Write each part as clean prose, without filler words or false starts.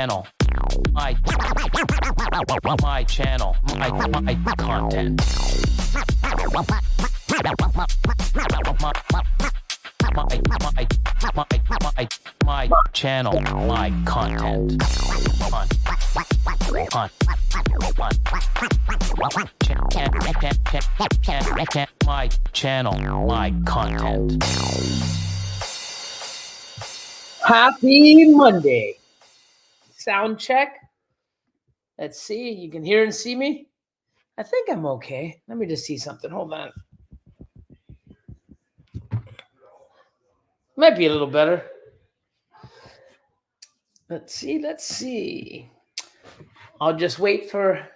channel. My channel. My content. My channel. My content. My channel. My content. Happy Monday. Sound check. Let's see. You can hear and see me? I think I'm okay. Let me just see something. Hold on. Might be a little better. Let's see. I'll just wait for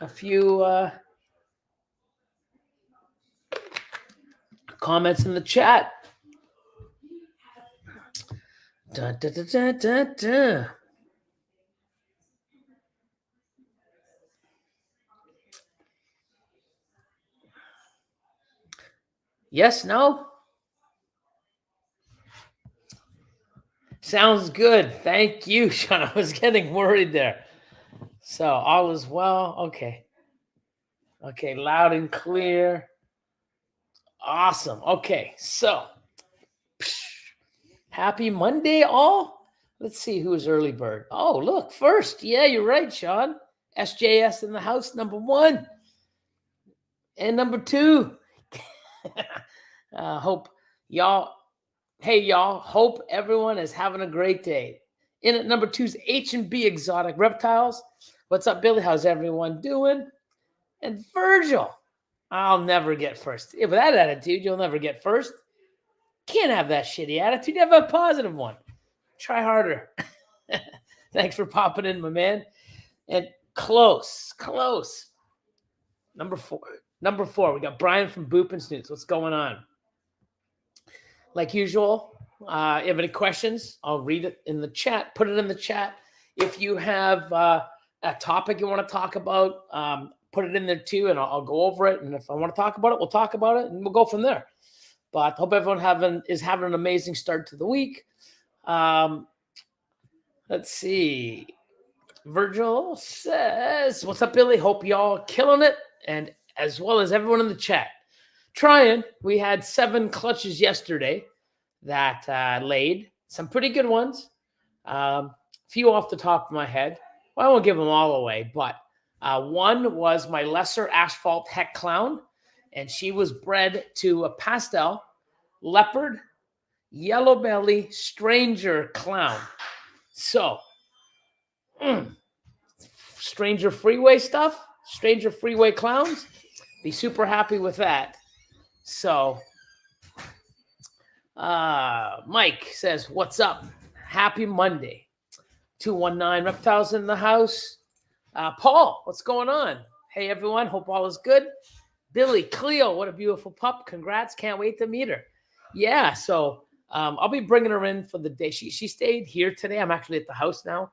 a few comments in the chat. Dun, dun, dun, dun, dun, dun. Yes, no? Sounds good. Thank you, Sean. I was getting worried there. So all is well. Okay. Okay, loud and clear. Awesome. Okay, so happy Monday, all. Let's see who's early bird. Oh, look, first. Yeah, you're right, Sean. SJS in the house, number 1. And number 2. Hope y'all, hey, y'all, hope everyone is having a great day. In at number 2 is H&B Exotic Reptiles. What's up, Billy? How's everyone doing? And Virgil. I'll never get first. With that attitude, you'll never get first. Can't have that shitty attitude. You have a positive one. Try harder. Thanks for popping in, my man. And close. Number 4. We got Brian from Boop and Snoots. What's going on? Like usual, you have any questions? I'll read it in the chat. Put it in the chat. If you have a topic you want to talk about, put it in there too, and I'll go over it. And if I want to talk about it, we'll talk about it, and we'll go from there. But hope everyone is having an amazing start to the week. Let's see. Virgil says, what's up, Billy? Hope y'all killing it, and as well as everyone in the chat. Trying. We had 7 clutches yesterday that laid. Some pretty good ones. Few off the top of my head. Well, I won't give them all away, but one was my lesser asphalt heck clown, and she was bred to a pastel, leopard, yellow belly, stranger clown. So, stranger freeway stuff, stranger freeway clowns. Be super happy with that. So, Mike says, what's up? Happy Monday. 219 Reptiles in the house. Paul, what's going on? Hey, everyone. Hope all is good. Billy, Cleo, what a beautiful pup. Congrats. Can't wait to meet her. Yeah, so I'll be bringing her in for the day. She stayed here today. I'm actually at the house now.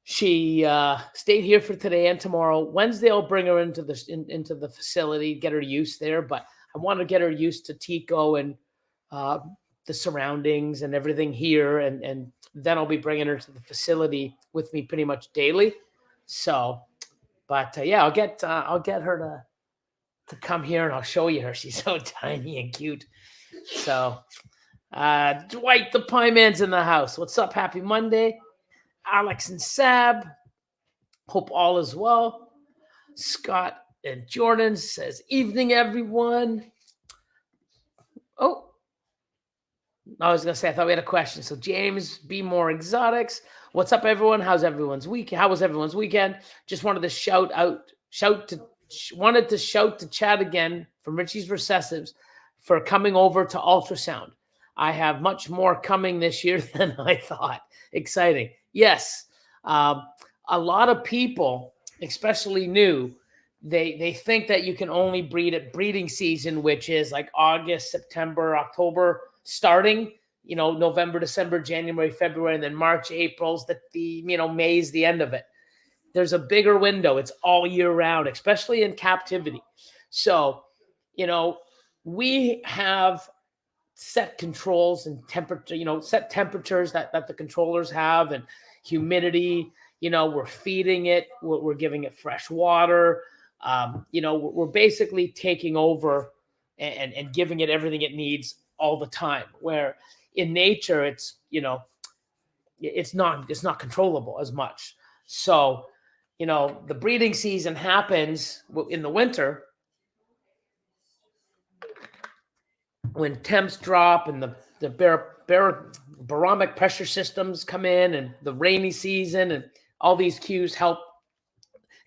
She stayed here for today and tomorrow. Wednesday, I'll bring her into the facility, get her used there. But I want to get her used to Tico and the surroundings and everything here. And then I'll be bringing her to the facility with me pretty much daily. So, but yeah, I'll get her to come here and I'll show you her. She's so tiny and cute. So, Dwight the Pie Man's in the house. What's up? Happy Monday. Alex and Sab. Hope all is well. Scott and Jordan says, evening, everyone. Oh, I was going to say, I thought we had a question. So James, Be More Exotics. What's up, everyone? How's everyone's week? How was everyone's weekend? Just wanted to shout to Chad again from Richie's Recessives for coming over to ultrasound. I have much more coming this year than I thought. Exciting. Yes. A lot of people, especially new, they think that you can only breed at breeding season, which is like August, September, October, starting, November, December, January, February, and then March, April's May's the end of it. There's a bigger window. It's all year round, especially in captivity. So, we have set controls and temperature, set temperatures that the controllers have, and humidity. We're feeding it, we're giving it fresh water. We're basically taking over and giving it everything it needs all the time. Where in nature, it's not controllable as much. So, the breeding season happens in the winter when temps drop and the barometric pressure systems come in, and the rainy season, and all these cues help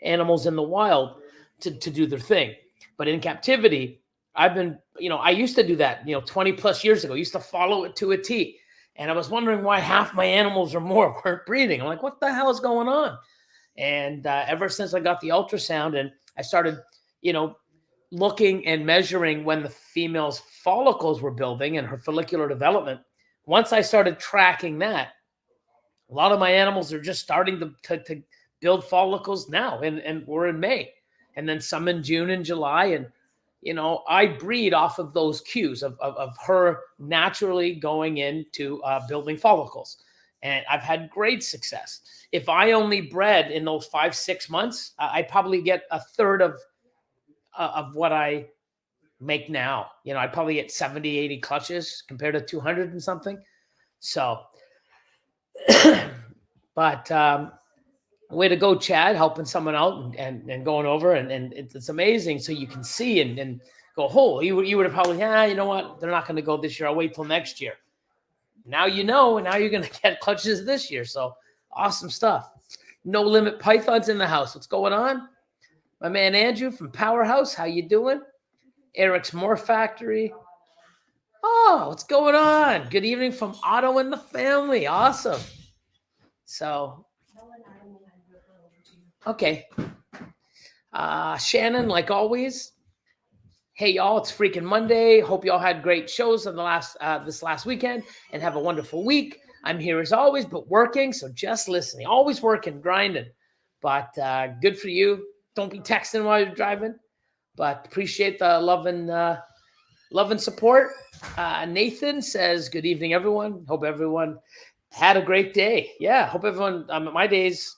animals in the wild to do their thing. But in captivity, I used to do that, 20 plus years ago. I used to follow it to a T. And I was wondering why half my animals or more weren't breeding. I'm like, what the hell is going on? And ever since I got the ultrasound and I started, looking and measuring when the female's follicles were building and her follicular development, once I started tracking that, a lot of my animals are just starting to build follicles now, and we're in May, and then some in June and July. And I breed off of those cues of her naturally going into building follicles. And I've had great success. If I only bred in those 5-6 months, I probably get a third of what I make now. I probably get 70, 80 clutches compared to 200 and something. So, but way to go, Chad, helping someone out and going over, and it's amazing. So you can see and go, oh, you would have probably, you know what? They're not going to go this year. I'll wait till next year. Now and now you're going to get clutches this year. So awesome stuff. No Limit Pythons in the house. What's going on? My man Andrew from Powerhouse, how you doing? Eric's More Factory. Oh, what's going on? Good evening from Otto and the family. Awesome. So, okay. Shannon, like always. Hey, y'all, it's freaking Monday. Hope y'all had great shows on this last weekend and have a wonderful week. I'm here as always, but working, so just listening. Always working, grinding. But good for you. Don't be texting while you're driving. But appreciate the love and support. Nathan says, good evening, everyone. Hope everyone had a great day. Yeah, hope everyone, my day's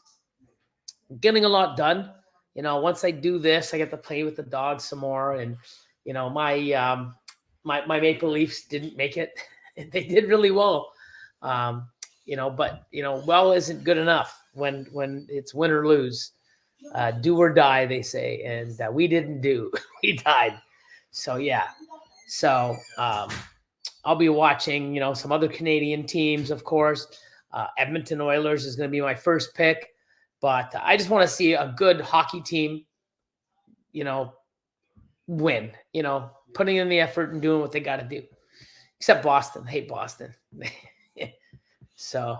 getting a lot done. Once I do this, I get to play with the dogs some more. And, my Maple Leafs didn't make it. They did really well. But, well isn't good enough when it's win or lose. Do or die, they say. And we didn't do. We died. So, yeah. So I'll be watching, some other Canadian teams, of course. Edmonton Oilers is going to be my first pick. But I just want to see a good hockey team, win, putting in the effort and doing what they got to do. Except Boston. I hate Boston. So,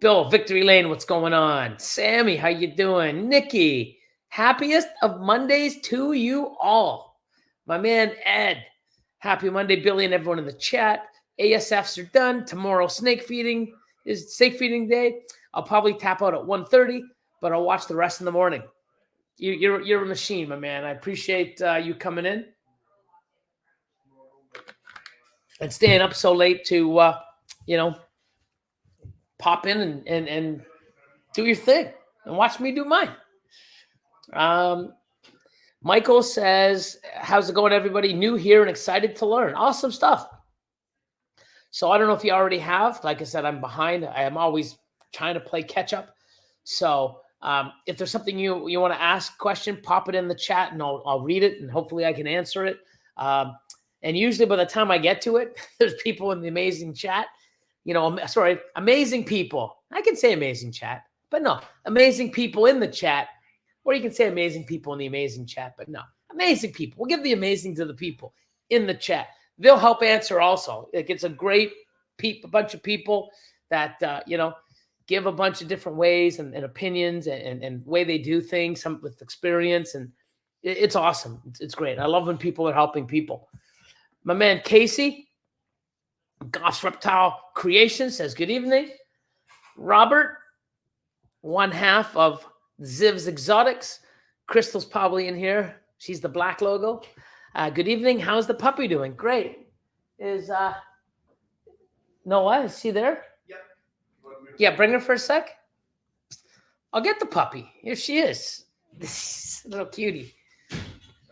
Bill, Victory Lane, what's going on? Sammy, how you doing? Nikki, happiest of Mondays to you all. My man, Ed, happy Monday, Billy, and everyone in the chat. ASFs are done. Tomorrow, snake feeding day. I'll probably tap out at 1:30, but I'll watch the rest in the morning. You're a machine, my man. I appreciate you coming in and staying up so late to, pop in and do your thing and watch me do mine. Michael says, how's it going, everybody? New here and excited to learn. Awesome stuff. So I don't know if you already have. Like I said, I'm behind. I am always trying to play catch up. So if there's something you want to ask, question, pop it in the chat and I'll read it and hopefully I can answer it. And usually by the time I get to it, there's people in the amazing chat. Amazing people. I can say amazing chat, but no, amazing people in the chat. Or you can say amazing people in the amazing chat, but no, amazing people. We'll give the amazing to the people in the chat. They'll help answer also. It's a great bunch of people that, give a bunch of different ways and opinions and way they do things, some with experience. And it's awesome. It's great. I love when people are helping people. My man, Casey, Goff's Reptile Creation says, good evening. Robert, one half of Ziv's Exotics. Crystal's probably in here. She's the black logo. Good evening. How's the puppy doing? Great. Is No, what? Is she there? Yeah, bring her for a sec. I'll get the puppy. Here she is. This little cutie.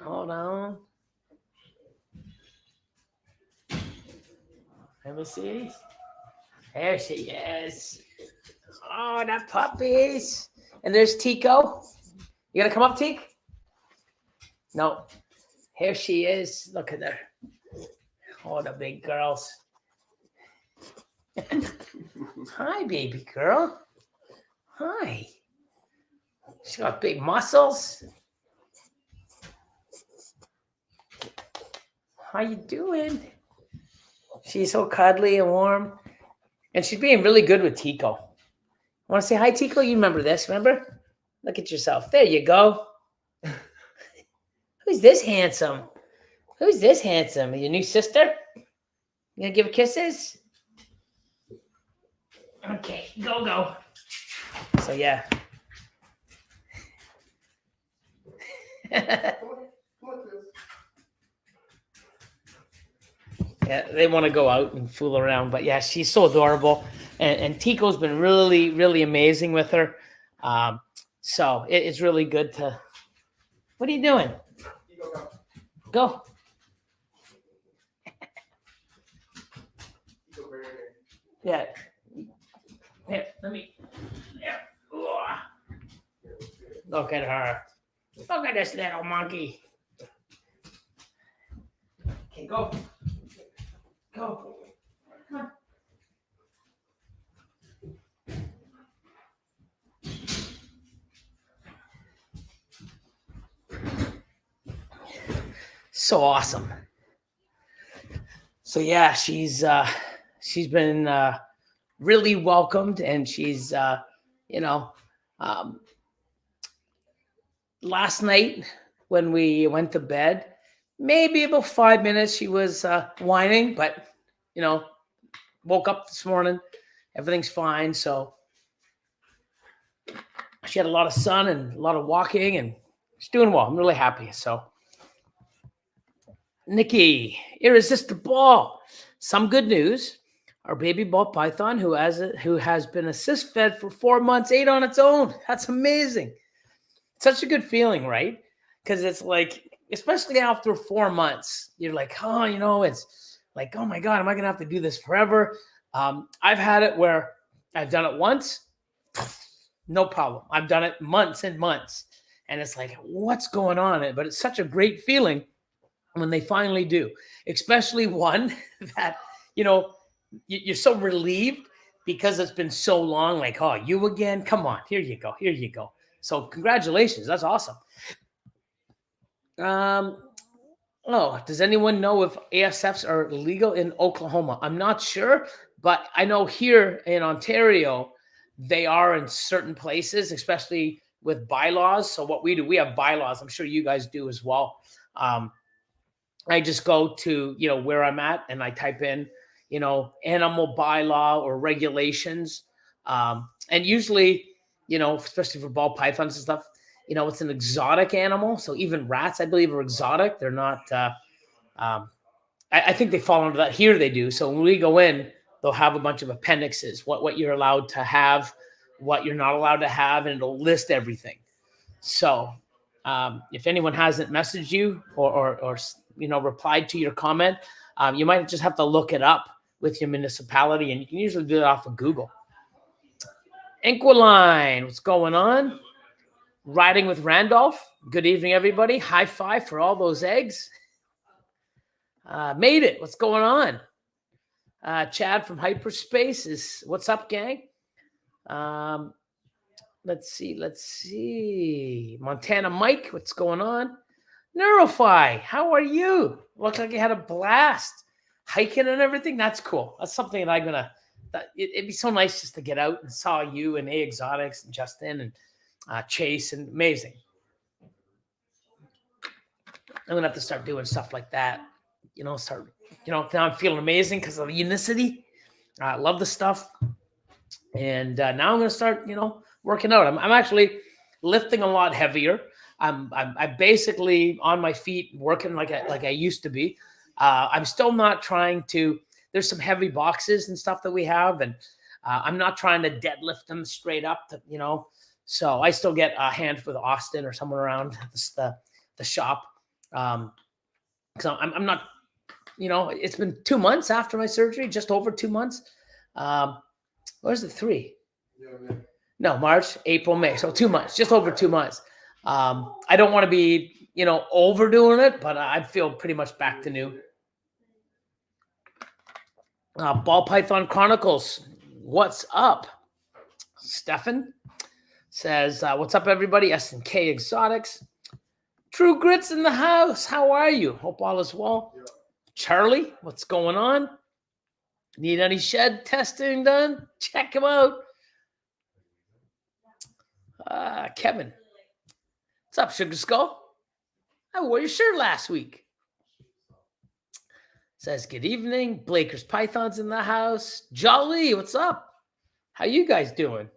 Hold on. Let me see. There she is. Oh, that puppies. And there's Tico. You gonna come up, Teak? No. Here she is. Look at her. Oh, the big girls. Hi, baby girl. Hi. She's got big muscles. How you doing? She's so cuddly and warm. And she's being really good with Tico. Want to say hi, Tico? You remember this, remember? Look at yourself. There you go. Who's this handsome? Who's this handsome? Your new sister? You gonna give her kisses? Okay, go. So, yeah. Yeah, they want to go out and fool around, but yeah, she's so adorable, and Tico's been really, really amazing with her. So it's really good to. What are you doing? Go. Yeah. Here, let me. Yeah. Look at her. Look at this little monkey. Okay, go. Go. Come on. So awesome. So yeah, she's been really welcomed, and she's last night when we went to bed, maybe about 5 minutes she was whining, but woke up this morning, everything's fine. So she had a lot of sun and a lot of walking, and she's doing well. I'm really happy. So Nikki, irresistible. Some good news. Our baby ball python, who has been assist fed for 4 months, ate on its own. That's amazing. Such a good feeling, right? Because it's like, especially after 4 months, you're like, it's like, oh my God, am I gonna have to do this forever? I've had it where I've done it once, no problem. I've done it months and months, and it's like, what's going on? But it's such a great feeling when they finally do, especially one that, you're so relieved because it's been so long. Like, oh, you again? Come on, here you go. So congratulations, that's awesome. Does anyone know if ASFs are legal in Oklahoma? I'm not sure, but I know here in Ontario, they are in certain places, especially with bylaws. So what we do, we have bylaws. I'm sure you guys do as well. I just go to, where I'm at, and I type in, animal bylaw or regulations. And usually, especially for ball pythons and stuff, it's an exotic animal. So even rats, I believe, are exotic. They're not, I think they fall under that. Here they do. So when we go in, they'll have a bunch of appendixes, what you're allowed to have, what you're not allowed to have, and it'll list everything. So if anyone hasn't messaged you or replied to your comment, you might just have to look it up with your municipality, and you can usually do it off of Google. Inquiline, what's going on? Riding with Randolph. Good evening, everybody. High five for all those eggs. Made it. What's going on? Chad from Hyperspace is what's up, gang? Let's see. Montana Mike, what's going on? Neurofy, how are you? Looks like you had a blast hiking and everything. That's cool. That's something that it'd be so nice just to get out and saw you and A Exotics and Justin and Chase, and amazing. I'm gonna have to start doing stuff like that. Now I'm feeling amazing because of Unicity. I love the stuff. And now I'm gonna start, working out. I'm actually lifting a lot heavier. I'm basically on my feet working like I used to be. I'm still not trying to there's some heavy boxes and stuff that we have, and I'm not trying to deadlift them straight up, so I still get a hand with Austin or someone around the shop. So I'm not, it's been 2 months after my surgery, just over 2 months. Or is it 3? No, March, April, May. So 2 months, just over 2 months. I don't want to be, overdoing it, but I feel pretty much back to new. Ball Python Chronicles, what's up? Stefan says, what's up, everybody? S&K Exotics. True Grits in the house. How are you? Hope all is well. Yeah. Charlie, what's going on? Need any shed testing done? Check him out. Kevin, what's up, Sugar Skull? I wore your shirt last week. Says, good evening. Blaker's Pythons in the house. Jolly, what's up? How you guys doing?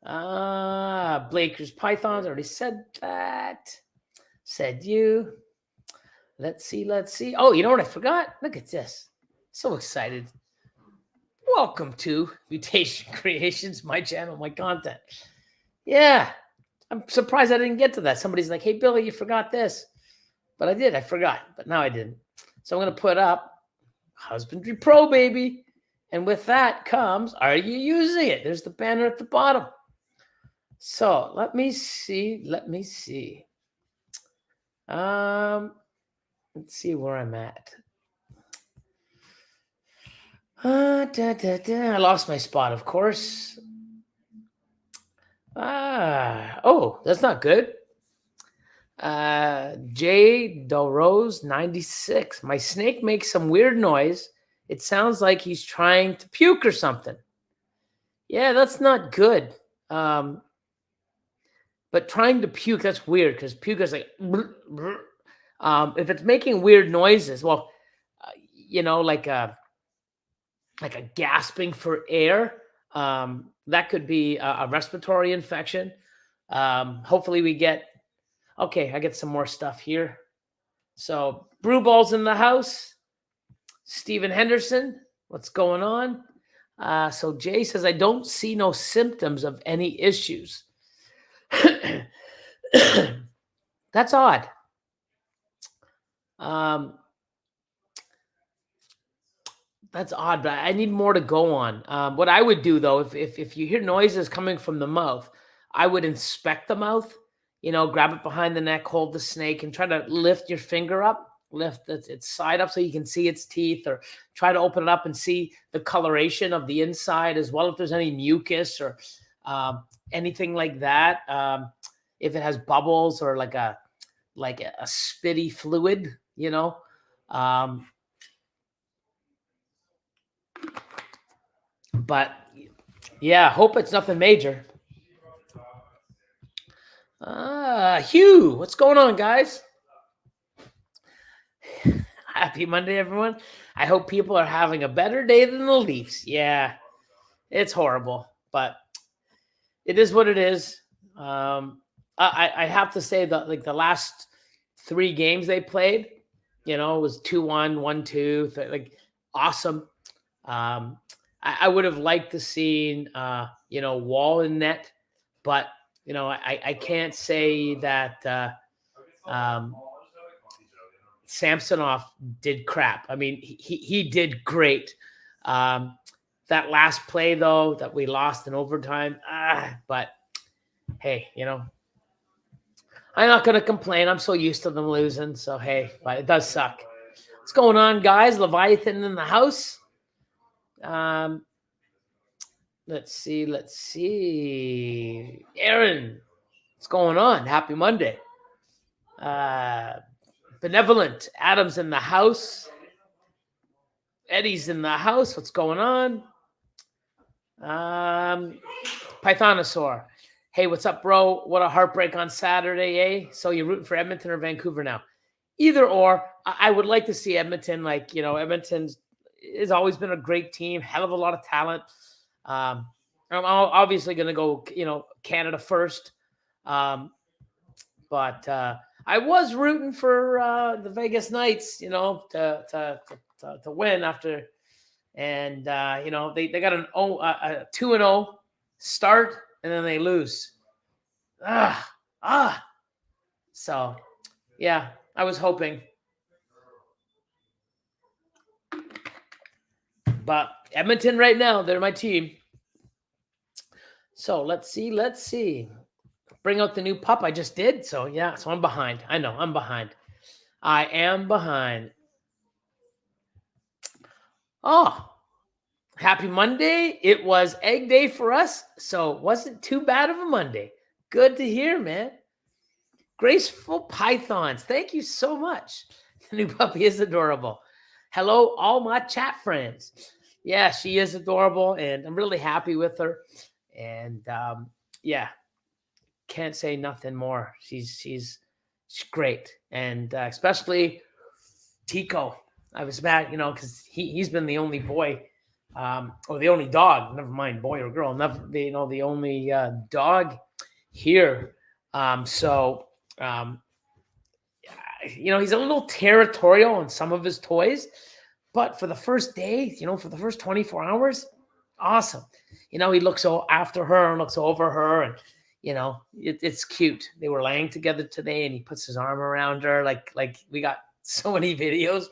Blaker's Pythons, already said that. Said you. Let's see. Oh, you know what I forgot? Look at this. So excited. Welcome to Mutation Creations, my channel, my content. Yeah, I'm surprised I didn't get to that. Somebody's like, hey, Billy, you forgot this. But I did. I forgot. But now I didn't. So I'm going to put up Husbandry Pro, baby. And with that comes, are you using it? There's the banner at the bottom. So let me see. Let's see where I'm at. I lost my spot, of course. Oh, that's not good. J Delrose 96. My snake makes some weird noise. It sounds like he's trying to puke or something. Yeah, that's not good. But trying to puke, that's weird because puke is like, if it's making weird noises, well, like a gasping for air, that could be a respiratory infection. Hopefully we get, okay, I get some more stuff here. So Brew Ball's in the house. Stephen Henderson, what's going on? So Jay says, I don't see no symptoms of any issues. That's odd. That's odd, but I need more to go on. What I would do, though, if you hear noises coming from the mouth, I would inspect the mouth, grab it behind the neck, hold the snake, and try to lift your finger up, lift its side up so you can see its teeth, or try to open it up and see the coloration of the inside as well, if there's any mucus or anything like that. If it has bubbles or like a spitty fluid, but yeah, hope it's nothing major. Hugh, what's going on, guys? Happy Monday, everyone. I hope people are having a better day than the Leafs. Yeah, it's horrible, but it is what it is. I have to say that the last 3 games they played, it was 2-1, 1-2, awesome. I would have liked to see, Wall in net, but, I can't say that Samsonov did crap. I mean, he did great. That last play, though, that we lost in overtime, but hey, I'm not going to complain. I'm so used to them losing, so hey, but it does suck. What's going on, guys? Leviathan in the house. Let's see. Aaron, what's going on? Happy Monday. Benevolent Adam's in the house. Eddie's in the house. What's going on? Pythonosaur. Hey, what's up, bro? What a heartbreak on Saturday, eh? So you're rooting for Edmonton or Vancouver now? Either or. I would like to see Edmonton. Edmonton's has always been a great team, hell of a lot of talent. I'm obviously going to go, Canada first. But I was rooting for the Vegas Knights, to to win after, and they got a 2-0 start, and then they lose. So yeah, I was hoping, but Edmonton right now, they're my team. So let's see. Bring out the new pup. I just did. So yeah, so I'm behind. I know I'm behind. I am behind. Oh, happy Monday. It was egg day for us, so it wasn't too bad of a Monday. Good to hear, man. Graceful pythons. Thank you so much. The new puppy is adorable. Hello, all my chat friends. Yeah, she is adorable, and I'm really happy with her. And yeah, can't say nothing more. She's great, and especially Tico. I was mad, because he's been the only boy, or the only dog. Never mind boy or girl. Never, the only dog here. So he's a little territorial on some of his toys, but for the first day, for the first 24 hours, awesome. He looks after her and looks over her, and it's cute. They were laying together today, and he puts his arm around her, like we got so many videos.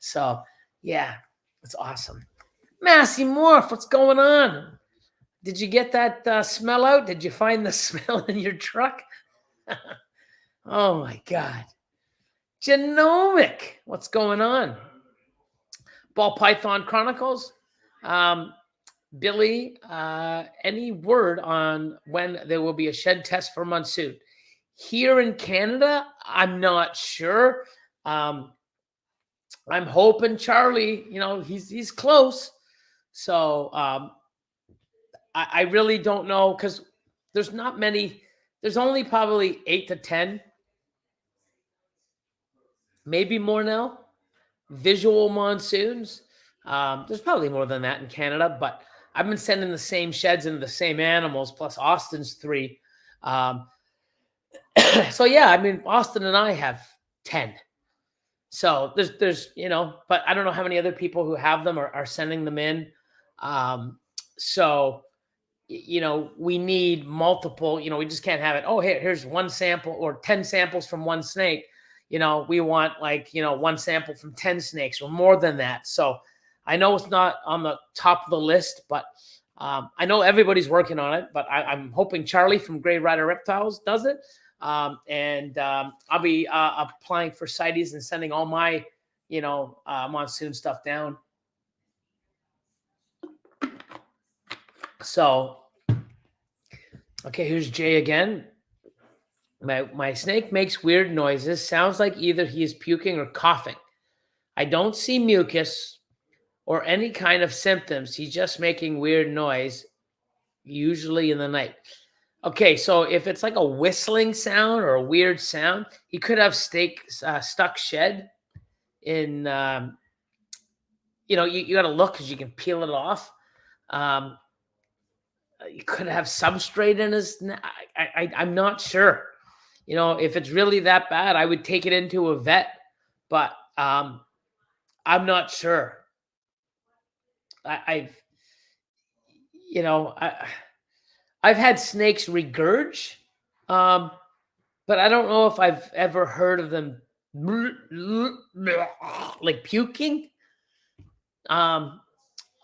So yeah, it's awesome. Massey Morph, what's going on? Did you get that smell out? Did you find the smell in your truck? Oh my God. Genomic, what's going on? Ball Python Chronicles. Billy, any word on when there will be a shed test for monsoon? Here in Canada, I'm not sure. I'm hoping Charlie, he's close. So I really don't know, because there's not many. There's only probably 8 to 10, maybe more now, visual monsoons. There's probably more than that in Canada, but I've been sending the same sheds into the same animals, plus Austin's 3. So yeah, I mean, Austin and I have 10. So there's but I don't know how many other people who have them are sending them in. So we need multiple. We just can't have it. Oh, here's one sample or 10 samples from one snake. We want one sample from 10 snakes or more than that. So I know it's not on the top of the list, but I know everybody's working on it. But I'm hoping Charlie from Gray Rider Reptiles does it. And I'll be applying for CITES and sending all my, monsoon stuff down. So, okay, here's Jay again. My snake makes weird noises. Sounds like either he is puking or coughing. I don't see mucus or any kind of symptoms. He's just making weird noise, usually in the night. Okay, so if it's like a whistling sound or a weird sound, he could have stuck shed in, you got to look because you can peel it off. You could have substrate in his, I'm not sure. If it's really that bad, I would take it into a vet, but I'm not sure. I've had snakes regurge, but I don't know if I've ever heard of them like puking.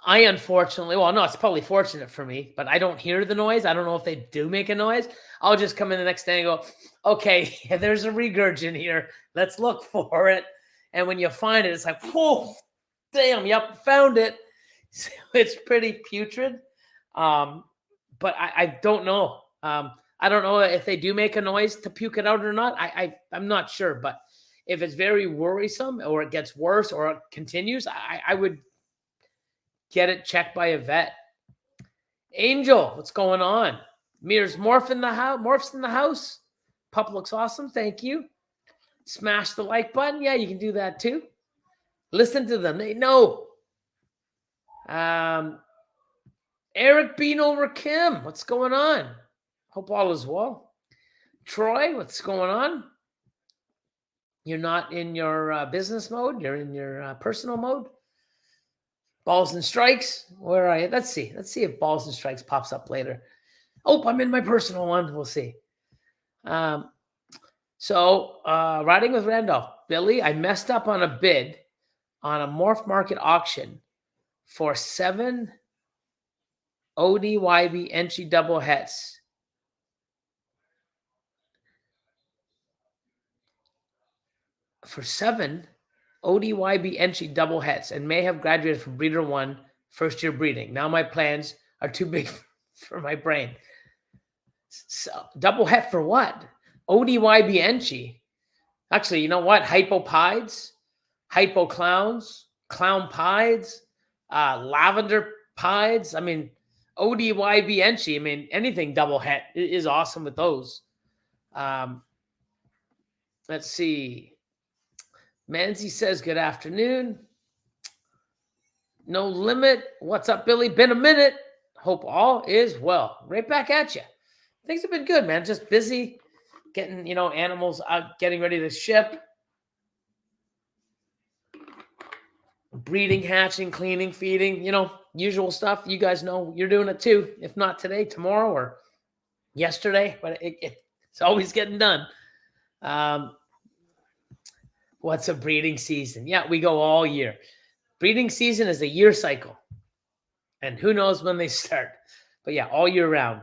I unfortunately, well, no, it's probably fortunate for me, but I don't hear the noise. I don't know if they do make a noise. I'll just come in the next day and go, okay, there's a regurg in here. Let's look for it. And when you find it, it's like, whoa, damn, yep, found it. So it's pretty putrid. But I don't know. I don't know if they do make a noise to puke it out or not. I'm not sure. But if it's very worrisome or it gets worse or it continues, I would get it checked by a vet. Angel, what's going on? Mirrors morphs in the house. Pup looks awesome. Thank you. Smash the like button. Yeah, you can do that too. Listen to them. They know. Eric Bean over Kim. What's going on? Hope all is well. Troy, what's going on? You're not in your business mode. You're in your personal mode. Balls and Strikes. Where are you? Let's see. Let's see if Balls and Strikes pops up later. Oh, I'm in my personal one. We'll see. So riding with Randolph. Billy, I messed up on a bid on a Morph Market auction for 7 ODYB entry double hets. For 7 ODYB entry double hets and may have graduated from Breeder 1 first year breeding. Now my plans are too big for my brain. So, double het for what? ODYB entry. Actually, you know what? Hypopides, hypoclowns, clown pides, lavender pides. I mean, ODYB entry. I mean, anything double het is awesome with those. Let's see. Manzi says, good afternoon. No limit. What's up, Billy? Been a minute. Hope all is well. Right back at you. Things have been good, man. Just busy getting, animals out, getting ready to ship. Breeding, hatching, cleaning, feeding, usual stuff. You guys know you're doing it too. If not today, tomorrow, or yesterday. But it's always getting done. What's a breeding season? Yeah, we go all year. Breeding season is a year cycle. And who knows when they start. But yeah, all year round.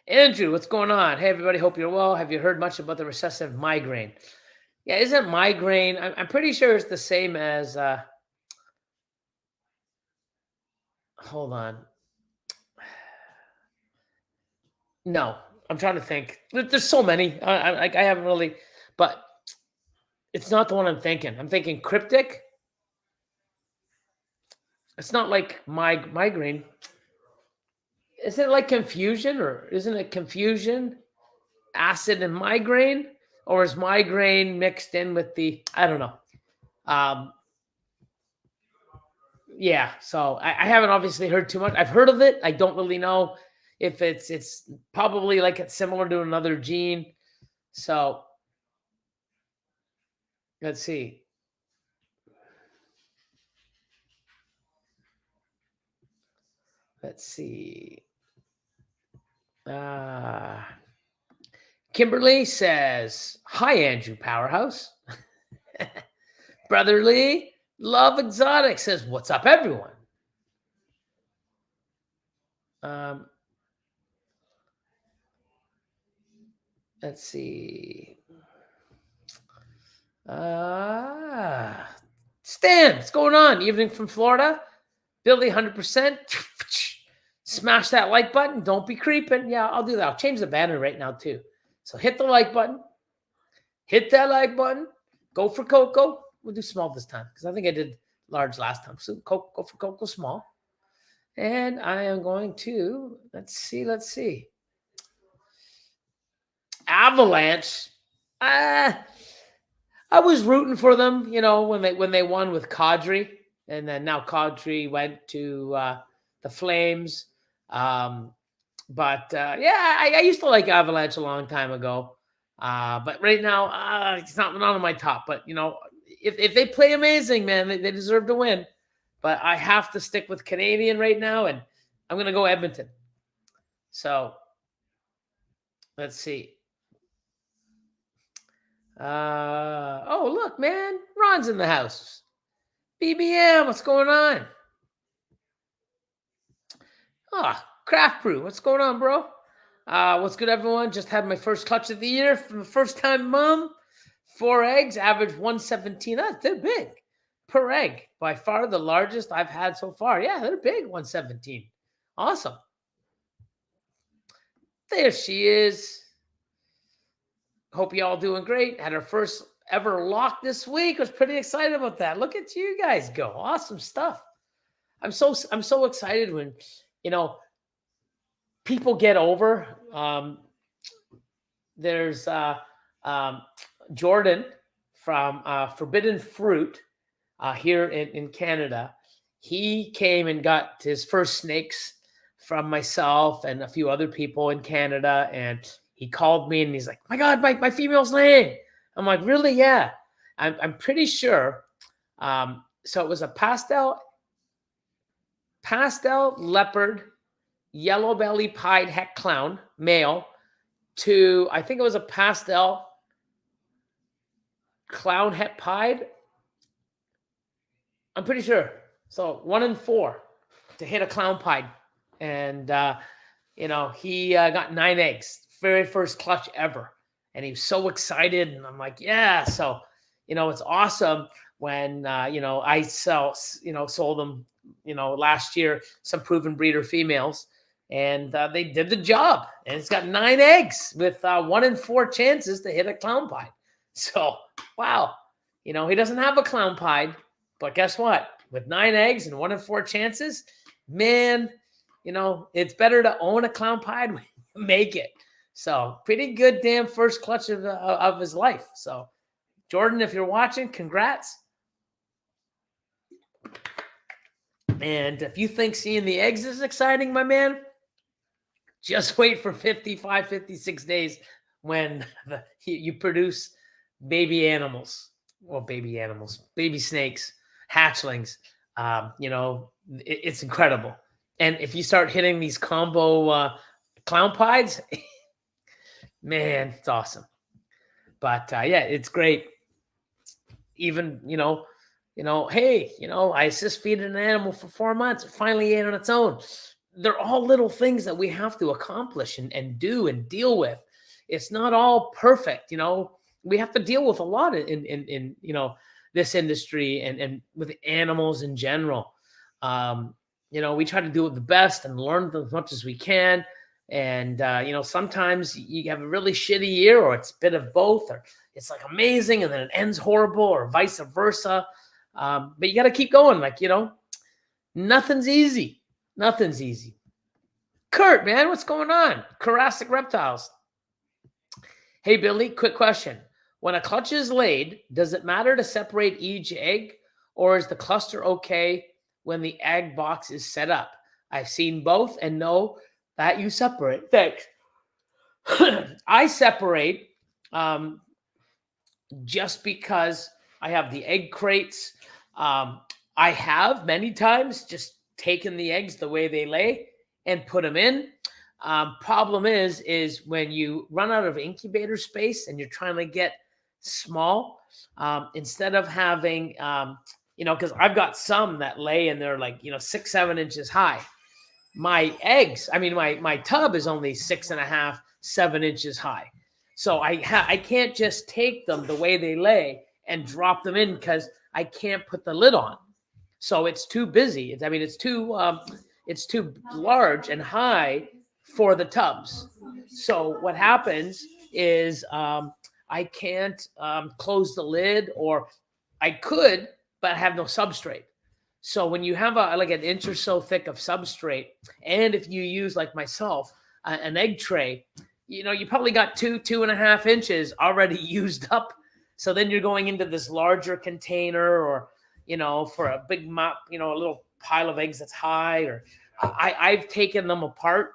Andrew, what's going on? Hey, everybody. Hope you're well. Have you heard much about the recessive migraine? Yeah, isn't migraine? I'm pretty sure it's the same as... hold on. No, I'm trying to think. There's so many. I haven't really... But it's not the one I'm thinking. I'm thinking cryptic. It's not like migraine. Isn't it like confusion, or isn't it confusion, acid and migraine? Or is migraine mixed in with the... I don't know. Yeah, so I haven't obviously heard too much. I've heard of it. I don't really know if it's probably like it's similar to another gene. So let's see. Let's see. Kimberly says, hi, Andrew Powerhouse. Brotherly Love Exotic says, what's up, everyone? Let's see. Stan, what's going on? Evening from Florida. Billy, 100%. Smash that like button. Don't be creeping. Yeah, I'll do that. I'll change the banner right now, too. So hit the like button. Hit that like button. Go for Coco. We'll do small this time because I think I did large last time. So go for Coco small. And I am going to, let's see. Avalanche. I was rooting for them, when they won with Kadri. And then now Kadri went to the Flames. I used to like Avalanche a long time ago. But right now, it's not on my top. But, if they play amazing, man, they deserve to win. But I have to stick with Canadian right now, and I'm going to go Edmonton. So, let's see. Oh, look, man. Ron's in the house. BBM, what's going on? Craft Brew, what's going on, bro? What's good, everyone? Just had my first clutch of the year from the first time mom. 4 eggs, average 117. They're big per egg. By far the largest I've had so far. Yeah, they're big, 117. Awesome. There she is. Hope you all doing great. Had our first ever lock this week. Was pretty excited about that. Look at you guys go. Awesome stuff. I'm so excited when, people get over. There's Jordan from Forbidden Fruit here in Canada. He came and got his first snakes from myself and a few other people in Canada. And he called me and he's like, my God, my female's laying. I'm like, really? Yeah. I'm pretty sure. So it was a pastel leopard, yellow belly pied heck clown, male, to I think it was a pastel clown het pied. I'm pretty sure. So 1 in 4 to hit a clown pied. And he got 9 eggs, very first clutch ever. And he was so excited. And I'm like, yeah. So, it's awesome when, I sold them, last year, some proven breeder females. And they did the job. And it's got 9 eggs with 1 in 4 chances to hit a clown pied. So, wow. He doesn't have a clown pied. But guess what? With 9 eggs and 1 in 4 chances, man, it's better to own a clown pied when you make it. So pretty good damn first clutch of his life. So Jordan, if you're watching, congrats. And if you think seeing the eggs is exciting, my man, just wait for 55, 56 days when you produce baby animals. Well, baby snakes, hatchlings. It's incredible. And if you start hitting these combo clown pies, man, it's awesome. But it's great. Even, hey, I assist feeding an animal for 4 months. It finally ate on its own. They're all little things that we have to accomplish and do and deal with. It's not all perfect. We have to deal with a lot in this industry and with animals in general. We try to do it the best and learn as much as we can. And, sometimes you have a really shitty year, or it's a bit of both, or it's like amazing and then it ends horrible, or vice versa. But you got to keep going. Nothing's easy. Nothing's easy. Kurt, man, what's going on? Jurassic Reptiles. Hey, Billy, quick question. When a clutch is laid, does it matter to separate each egg, or is the cluster okay when the egg box is set up? I've seen both and know that you separate. Thanks. I separate just because I have the egg crates. I have many times just taken the eggs the way they lay and put them in. Problem is when you run out of incubator space and you're trying to get small, instead of having, because I've got some that lay and they're 6, 7 inches high. My eggs, my tub is only 6.5, 7 inches high. So I can't just take them the way they lay and drop them in because I can't put the lid on. So it's too busy. It's too large and high for the tubs. So what happens is I can't close the lid, or I could, but I have no substrate. So when you have an inch or so thick of substrate, and if you use, like myself, an egg tray, you probably got 2.5 inches already used up. So then you're going into this larger container, or, for a big mop, a little pile of eggs that's high, or I've taken them apart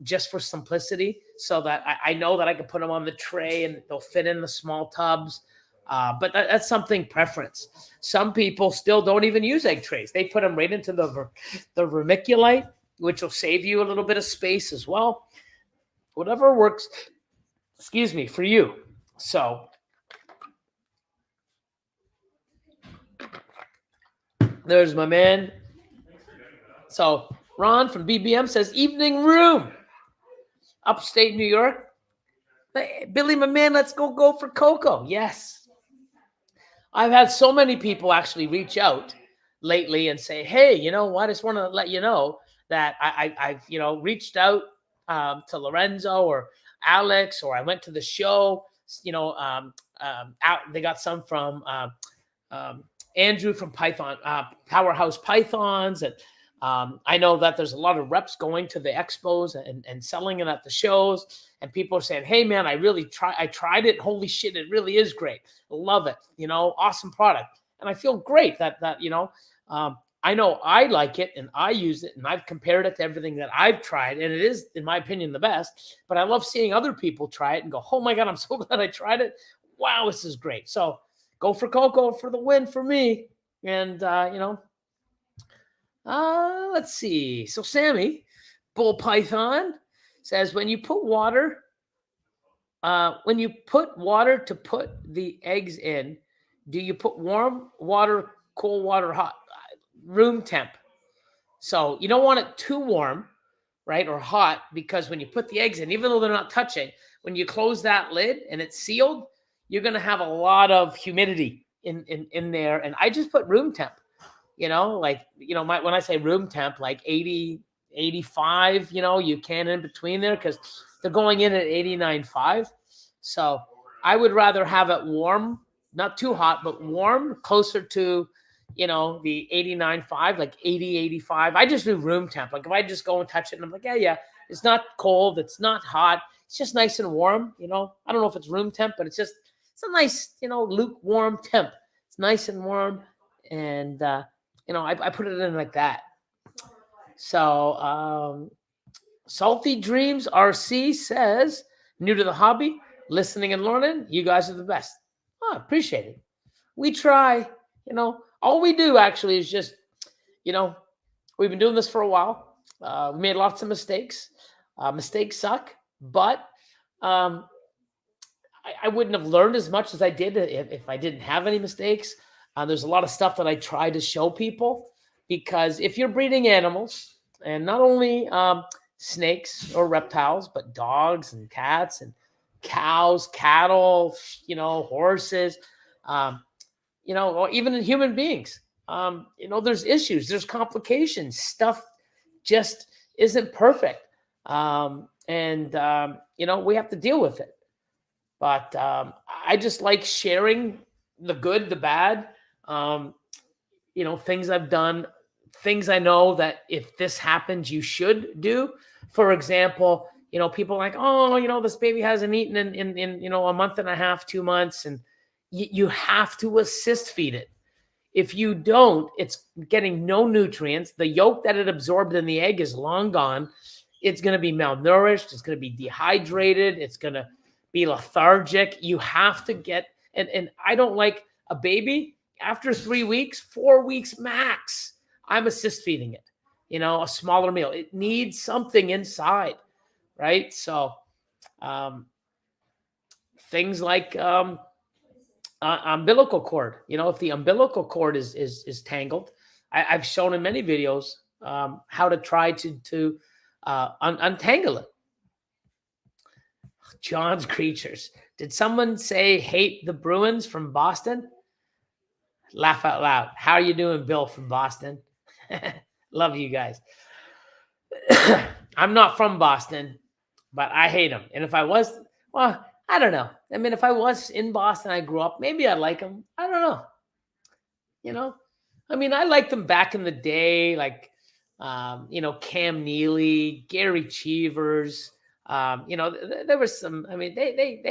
just for simplicity, so that I know that I can put them on the tray and they'll fit in the small tubs. But that's something preference. Some people still don't even use egg trays. They put them right into the vermiculite, which will save you a little bit of space as well. Whatever works, for you. So there's my man. So Ron from BBM says, evening room, upstate New York. Hey, Billy, my man, let's go for Coco. Yes. I've had so many people actually reach out lately and say, hey, you know what? I just want to let you know that I've reached out to Lorenzo or Alex, or I went to the show. They got some from Andrew from Python, Powerhouse Pythons, and I know that there's a lot of reps going to the expos and selling it at the shows, and people are saying, hey man, I tried it. Holy shit, it really is great. Love it. Awesome product. And I feel great that I know I like it and I use it and I've compared it to everything that I've tried. And it is, in my opinion, the best, but I love seeing other people try it and go, oh my God, I'm so glad I tried it. Wow, this is great. So go for Coco for the win for me. And let's see. So Sammy, Bull Python says when you put water to put the eggs in, do you put warm water, cold water, hot? Room temp. So you don't want it too warm, right, or hot, because when you put the eggs in, even though they're not touching, when you close that lid and it's sealed, you're going to have a lot of humidity in there. And I just put room temp, when I say room temp, like 80, 85, you can in between there, because they're going in at 89.5. So I would rather have it warm, not too hot, but warm, closer to, the 89.5, like 80, 85. I just do room temp. Like if I just go and touch it and I'm like, yeah, it's not cold. It's not hot. It's just nice and warm. I don't know if it's room temp, but it's a nice, lukewarm temp. It's nice and warm. And, I put it in like that. So, Salty Dreams RC says, new to the hobby, listening and learning. You guys are the best. Oh, appreciate it. We try, all we do actually is just, we've been doing this for a while. We made lots of mistakes. Mistakes suck, but I wouldn't have learned as much as I did if I didn't have any mistakes. There's a lot of stuff that I try to show people, because if you're breeding animals, and not only snakes or reptiles, but dogs and cats and cows, cattle, horses, or even in human beings, there's issues, there's complications, stuff just isn't perfect. We have to deal with it. But I just like sharing the good, the bad, things I've done, things I know that if this happens, you should do. For example, people are like, oh, this baby hasn't eaten in a month and a half, 2 months, and you have to assist feed it. If you don't, it's getting no nutrients. The yolk that it absorbed in the egg is long gone. It's going to be malnourished. It's going to be dehydrated. It's going to be lethargic. You have to get, and I don't like a baby after 3 weeks, 4 weeks max, I'm assist feeding it, a smaller meal. It needs something inside, right? So things like umbilical cord, if the umbilical cord is tangled, I've shown in many videos how to try to untangle it. John's Creatures. Did someone say hate the Bruins from Boston? Laugh out loud. How are you doing, Bill from Boston? Love you guys. I'm not from Boston, but I hate them. And if I was, well, I don't know. I mean, if I was in Boston, I grew up, maybe I'd like them. I don't know. I mean, I liked them back in the day, like, Cam Neely, Gary Cheevers. There was some, I mean, they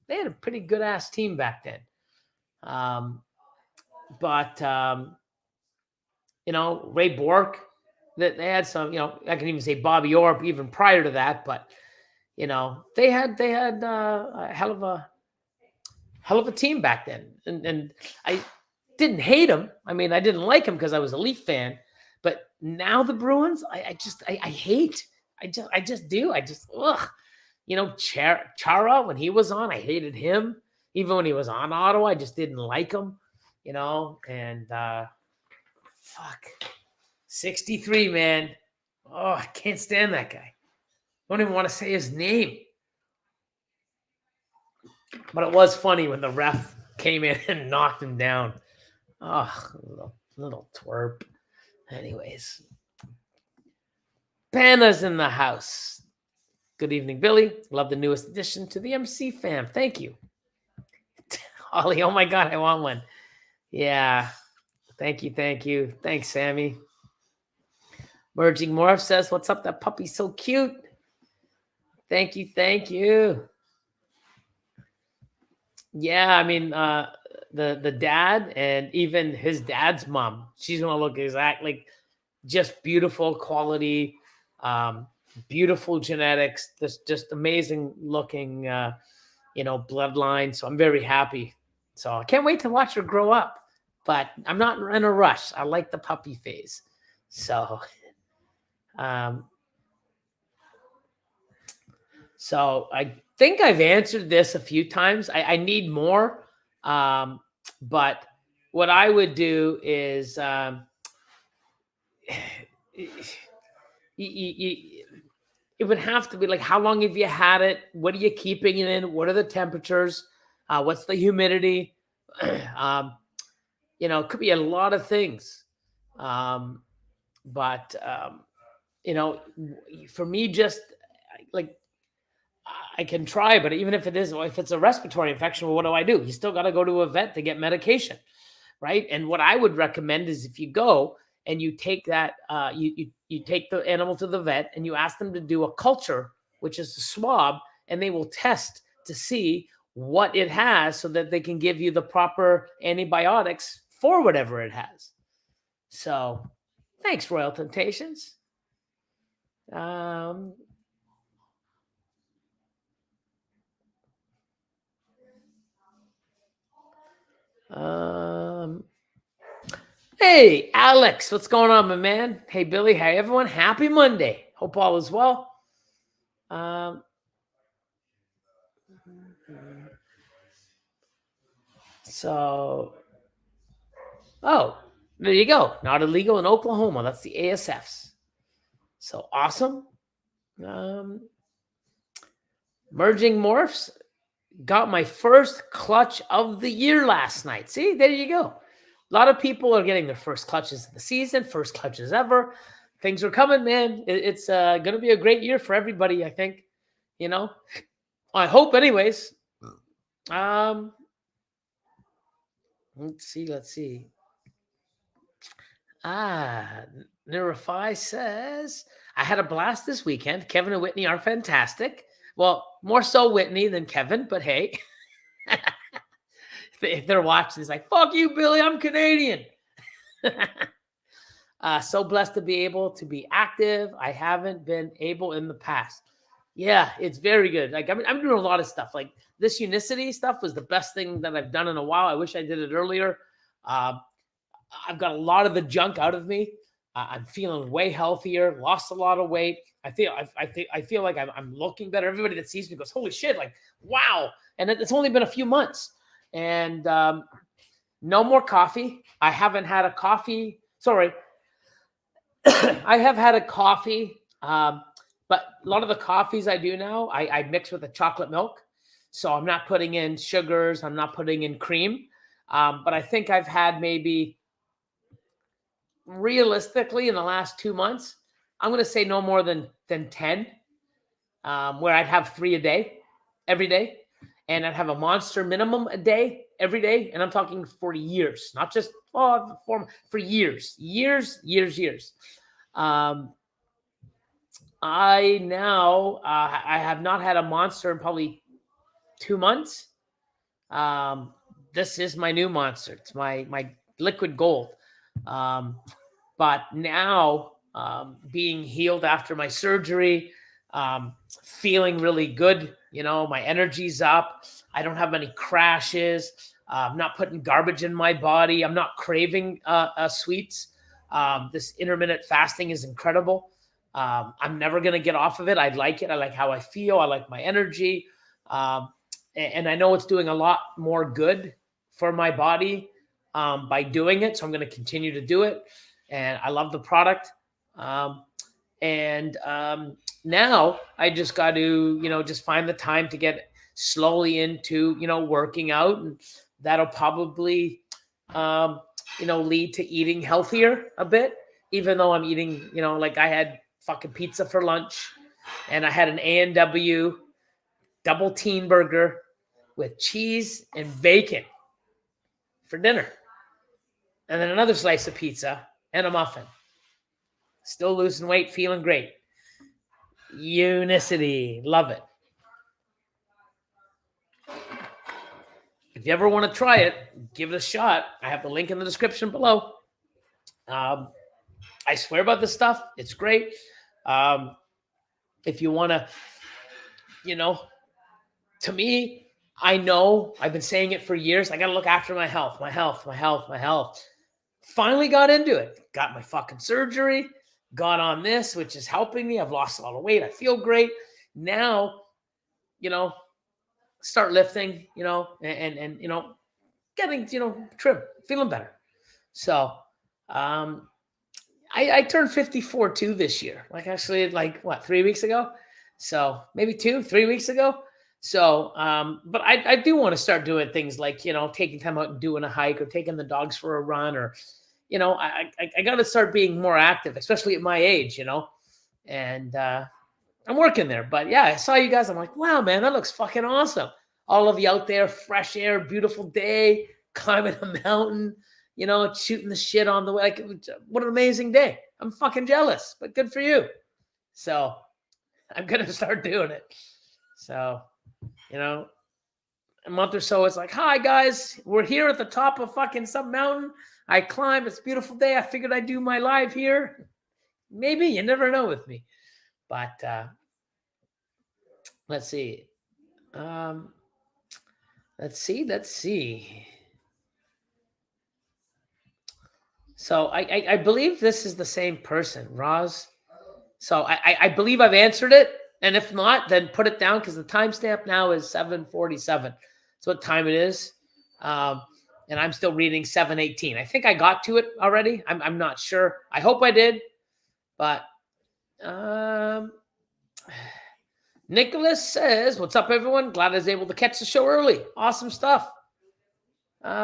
had a pretty good ass team back then. Ray Bork, that they had some, I can even say Bobby Orr even prior to that, but they had a hell of a team back then. And I didn't hate them. I mean, I didn't like them because I was a Leaf fan, but now the Bruins, I hate. I just do. Ugh. Chara, when he was on, I hated him. Even when he was on Ottawa, I just didn't like him, and fuck. 63, man. Oh, I can't stand that guy. Don't even want to say his name. But it was funny when the ref came in and knocked him down. Oh, little twerp. Anyways. Panna's in the house. Good evening, Billy. Love the newest addition to the MC fam. Thank you. Holly, oh my God, I want one. Yeah. Thank you. Thanks, Sammy. Merging Morph says, what's up? That puppy's so cute. Thank you. Yeah, I mean, the dad and even his dad's mom, she's going to look exactly just beautiful quality, beautiful genetics, just amazing looking, bloodline. So I'm very happy So I can't wait to watch her grow up, but I'm not in a rush. I like the puppy phase. So, so I think I've answered this a few times. I need more. But what I would do is, it would have to be like, how long have you had it? What are you keeping it in? What are the temperatures? What's the humidity? It could be a lot of things. But for me, just like, I can try, but even if it's a respiratory infection, well, what do I do? You still got to go to a vet to get medication, right? And what I would recommend is if you go and you take that, you take the animal to the vet and you ask them to do a culture, which is a swab, and they will test to see what it has so that they can give you the proper antibiotics for whatever it has. So, thanks, Royal Temptations. Hey, Alex, what's going on, my man? Hey, Billy. Hey, everyone. Happy Monday. Hope all is well. There you go. Not illegal in Oklahoma. That's the ASFs. So awesome. Merging Morphs got my first clutch of the year last night. See, there you go. A lot of people are getting their first clutches of the season, first clutches ever. Things are coming, man. It's going to be a great year for everybody, I think. I hope, anyways. Let's see. Neurify says, I had a blast this weekend. Kevin and Whitney are fantastic. Well, more so Whitney than Kevin, but hey. If they're watching, it's like, fuck you, Billy, I'm Canadian. So blessed to be able to be active. I haven't been able in the past. Yeah, it's very good. Like, I'm doing a lot of stuff. Like, this Unicity stuff was the best thing that I've done in a while. I wish I did it earlier. I've got a lot of the junk out of me. I'm feeling way healthier, lost a lot of weight. I feel like I'm looking better. Everybody that sees me goes, holy shit, like, wow. And it's only been a few months. And no more coffee. I haven't had a coffee. Sorry. I have had a coffee, but a lot of the coffees I do now, I mix with the chocolate milk. So I'm not putting in sugars. I'm not putting in cream. But I think I've had maybe, realistically, in the last 2 months, I'm going to say no more than 10, where I'd have 3 a day, every day. And I'd have a monster minimum a day, every day. And I'm talking for years, not just for years. I have not had a monster in probably 2 months. This is my new monster. It's my liquid gold. But now, being healed after my surgery, feeling really good. My energy's up. I don't have any crashes. I'm not putting garbage in my body. I'm not craving sweets. This intermittent fasting is incredible. I'm never going to get off of it. I like it. I like how I feel. I like my energy. And I know it's doing a lot more good for my body by doing it. So I'm going to continue to do it. And I love the product. Now I just got to, just find the time to get slowly into, working out. And that'll probably, lead to eating healthier a bit, even though I'm eating, like I had fucking pizza for lunch and I had an A&W double teen burger with cheese and bacon for dinner. And then another slice of pizza and a muffin. Still losing weight, feeling great. Unicity. Love it. If you ever want to try it, give it a shot. I have the link in the description below. I swear about this stuff. It's great. If you want to, to me, I know I've been saying it for years. I got to look after my health, my health, my health, my health. Finally got into it. Got my fucking surgery, got on this, which is helping me. I've lost a lot of weight. I feel great. Now, start lifting, and getting, trim, feeling better. So, I turned 54 too this year. Like actually, like what, 3 weeks ago? So maybe 3 weeks ago. So, but I do want to start doing things like, taking time out and doing a hike or taking the dogs for a run or, I got to start being more active, especially at my age, and I'm working there. But yeah, I saw you guys. I'm like, wow, man, that looks fucking awesome. All of you out there, fresh air, beautiful day, climbing a mountain, shooting the shit on the way. Like, what an amazing day. I'm fucking jealous, but good for you. So I'm going to start doing it. So, a month or so, it's like, hi, guys. We're here at the top of fucking some mountain. I climbed. It's a beautiful day. I figured I'd do my live here. Maybe. You never know with me. But let's see. Let's see. So I believe this is the same person, Roz. So I believe I've answered it. And if not, then put it down because the timestamp now is 7:47. That's what time it is. And I'm still reading 7:18. I think I got to it already. I'm not sure. I hope I did. But Nicholas says, what's up, everyone? Glad I was able to catch the show early. Awesome stuff. Look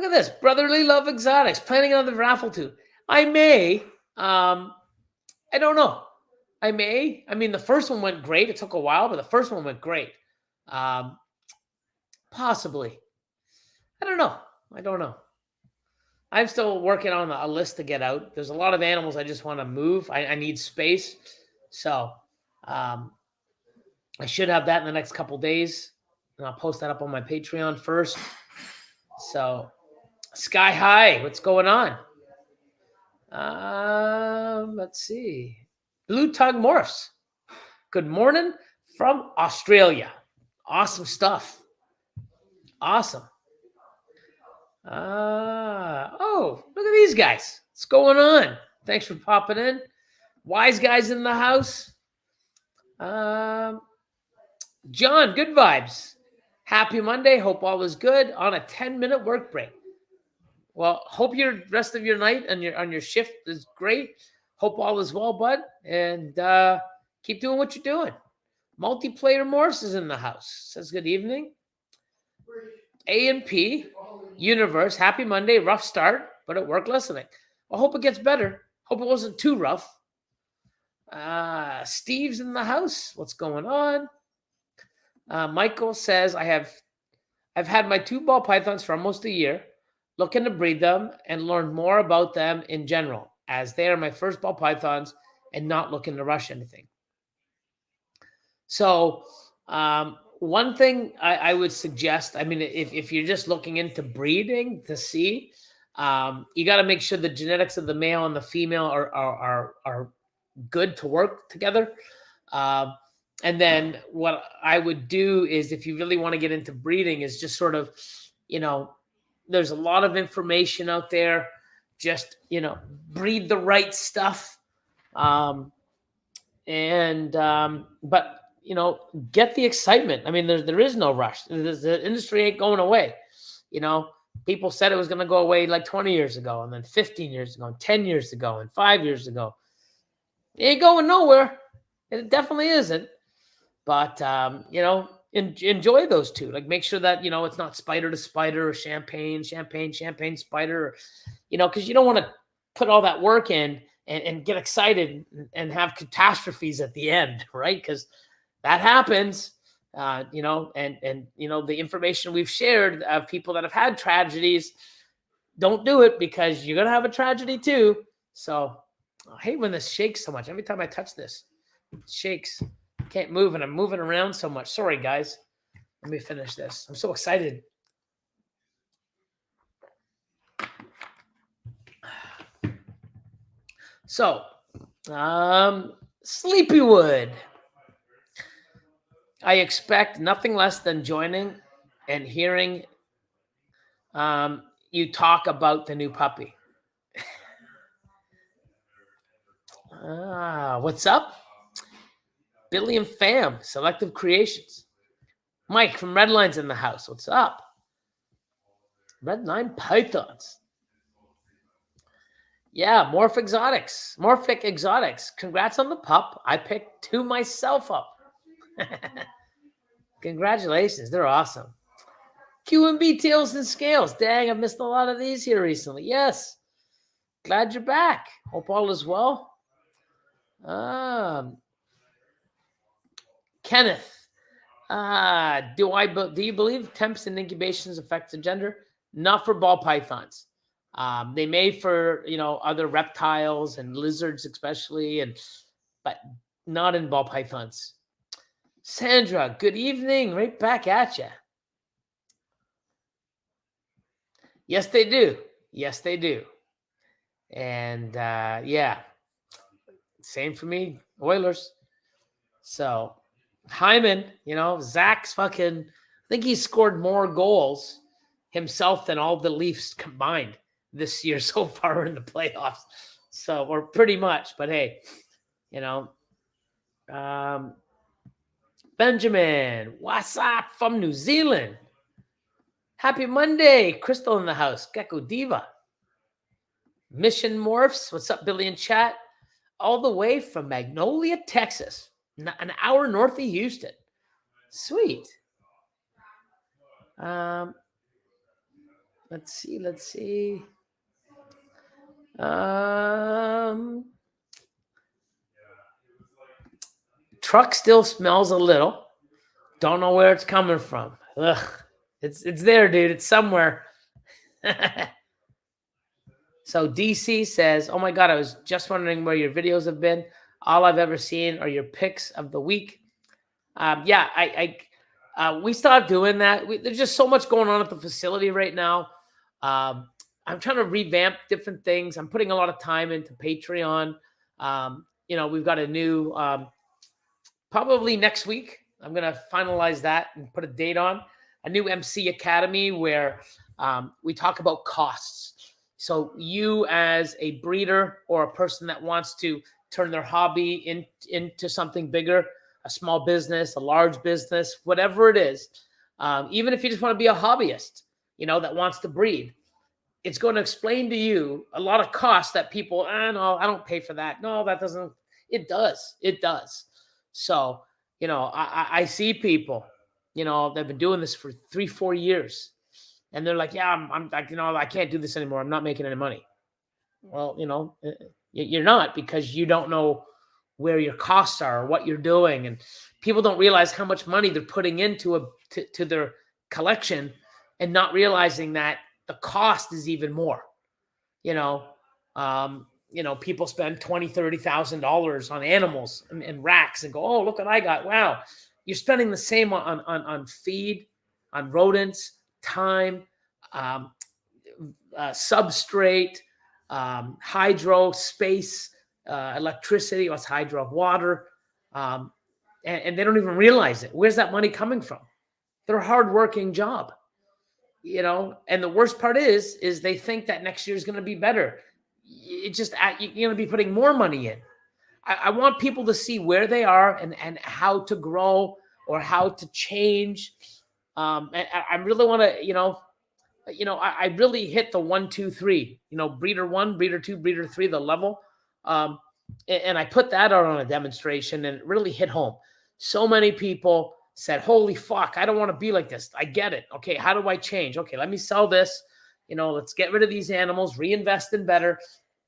at this. Brotherly Love Exotics. Planning on the raffle too. I may. I don't know. I may. I mean, the first one went great. It took a while, but the first one went great. Possibly. I don't know. I'm still working on a list to get out. There's a lot of animals I just want to move. I need space. So I should have that in the next couple days. And I'll post that up on my Patreon first. So Sky High, what's going on? Let's see. Blue Tug Morphs. Good morning from Australia. Awesome stuff. Awesome. Oh, look at these guys. What's going on? Thanks for popping in. Wise guys in the house. John, good vibes. Happy Monday. Hope all is good on a 10-minute work break. Well, hope your rest of your night and on your shift is great. Hope all is well, bud. And keep doing what you're doing. Multiplayer Morse is in the house. Says good evening. A&P, Universe, happy Monday. Rough start, but at work listening. I hope it gets better. Hope it wasn't too rough. Steve's in the house. What's going on? Michael says, I've had my 2 ball pythons for almost a year, looking to breed them and learn more about them in general, as they are my first ball pythons and not looking to rush anything. So one thing I would suggest, I mean, if you're just looking into breeding to see, you got to make sure the genetics of the male and the female are good to work together. And then what I would do is, if you really want to get into breeding, is just sort of, there's a lot of information out there. Just, breed the right stuff. But, get the excitement. I mean, there is no rush. The industry ain't going away. People said it was going to go away like 20 years ago, and then 15 years ago, and 10 years ago, and 5 years ago. It ain't going nowhere. It definitely isn't. But, enjoy those two. Like, make sure that, it's not spider to spider or champagne spider, because you don't want to put all that work in and get excited and have catastrophes at the end, right? Because that happens, and the information we've shared of people that have had tragedies, don't do it, because you're going to have a tragedy too. So I hate when this shakes so much. Every time I touch this, it shakes. Can't move, and I'm moving around so much. Sorry, guys. Let me finish this. I'm so excited. So, Sleepywood. I expect nothing less than joining and hearing you talk about the new puppy. What's up? Billy and Fam, Selective Creations. Mike from Redline's in the house. What's up? Redline Pythons. Yeah, Morphic Exotics. Congrats on the pup. I picked 2 myself up. Congratulations. They're awesome. QMB Tails and Scales. Dang, I've missed a lot of these here recently. Yes. Glad you're back. Hope all is well. Kenneth. Do you believe temps and incubations affect the gender? Not for ball pythons. They may for other reptiles and lizards especially, but not in ball pythons. Sandra, good evening. Right back at you. Yes, they do. Yes, they do. And yeah, same for me, Oilers. So Hyman, Zach's fucking, I think he scored more goals himself than all the Leafs combined this year so far in the playoffs. So, or pretty much, but hey, Benjamin, what's up from New Zealand? Happy Monday. Crystal in the house. Gecko Diva. Mission Morphs. What's up, Billy in chat? All the way from Magnolia, Texas. An hour north of Houston. Sweet. Let's see. Truck still smells a little. Don't know where it's coming from. Ugh. It's there, dude. It's somewhere. So DC says, oh my God, I was just wondering where your videos have been. All I've ever seen are your picks of the week. We stopped doing that. There's just so much going on at the facility right now. I'm trying to revamp different things. I'm putting a lot of time into Patreon. We've got a new, probably next week, I'm going to finalize that and put a date on a new MC Academy where we talk about costs. So you as a breeder or a person that wants to turn their hobby into something bigger, a small business, a large business, whatever it is, even if you just want to be a hobbyist, that wants to breed, it's going to explain to you a lot of costs that people, no, I don't pay for that. No, that doesn't. It does. It does. So, I see people, they've been doing this for 3-4 years. And they're like, yeah, I can't do this anymore. I'm not making any money. Well, you're not, because you don't know where your costs are or what you're doing. And people don't realize how much money they're putting into to their collection and not realizing that the cost is even more. People spend $20,000-$30,000 on animals and racks and go, oh, look what I got. Wow. You're spending the same on feed, on rodents, time, substrate, hydro, space, electricity. What's hydro? Water. And they don't even realize it. Where's that money coming from? They're a hardworking job, and the worst part is they think that next year is going to be better. You're going to be putting more money in. I want people to see where they are and how to grow or how to change. And I really want to, I really hit the 1, 2, 3, breeder 1, breeder 2, breeder 3, the level. And I put that out on a demonstration and it really hit home. So many people said, holy fuck, I don't want to be like this. I get it. Okay, how do I change? Okay, let me sell this. Let's get rid of these animals, reinvest in better.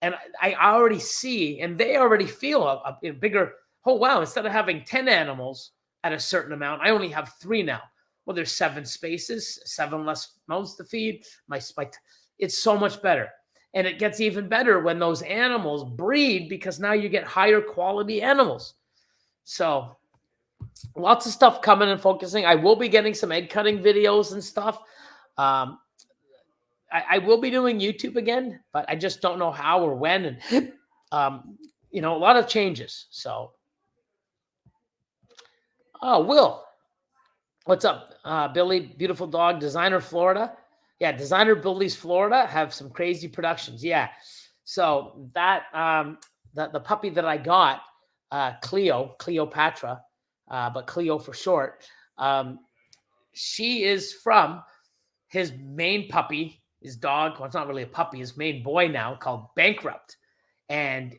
And I already see, and they already feel a bigger, oh, wow, instead of having 10 animals at a certain amount, I only have 3 now. Well, there's 7 spaces, 7 less mouths to feed. It's so much better. And it gets even better when those animals breed, because now you get higher quality animals. So lots of stuff coming and focusing. I will be getting some egg cutting videos and stuff. I will be doing YouTube again, but I just don't know how or when. And, a lot of changes. So, Will, What's up, Billy? Beautiful dog, designer Florida. Yeah, designer Billy's Florida have some crazy productions. Yeah, so that the puppy that I got, Cleopatra, but Cleo for short. She is from his main puppy, his dog. Well, it's not really a puppy. His main boy now, called Bankrupt, and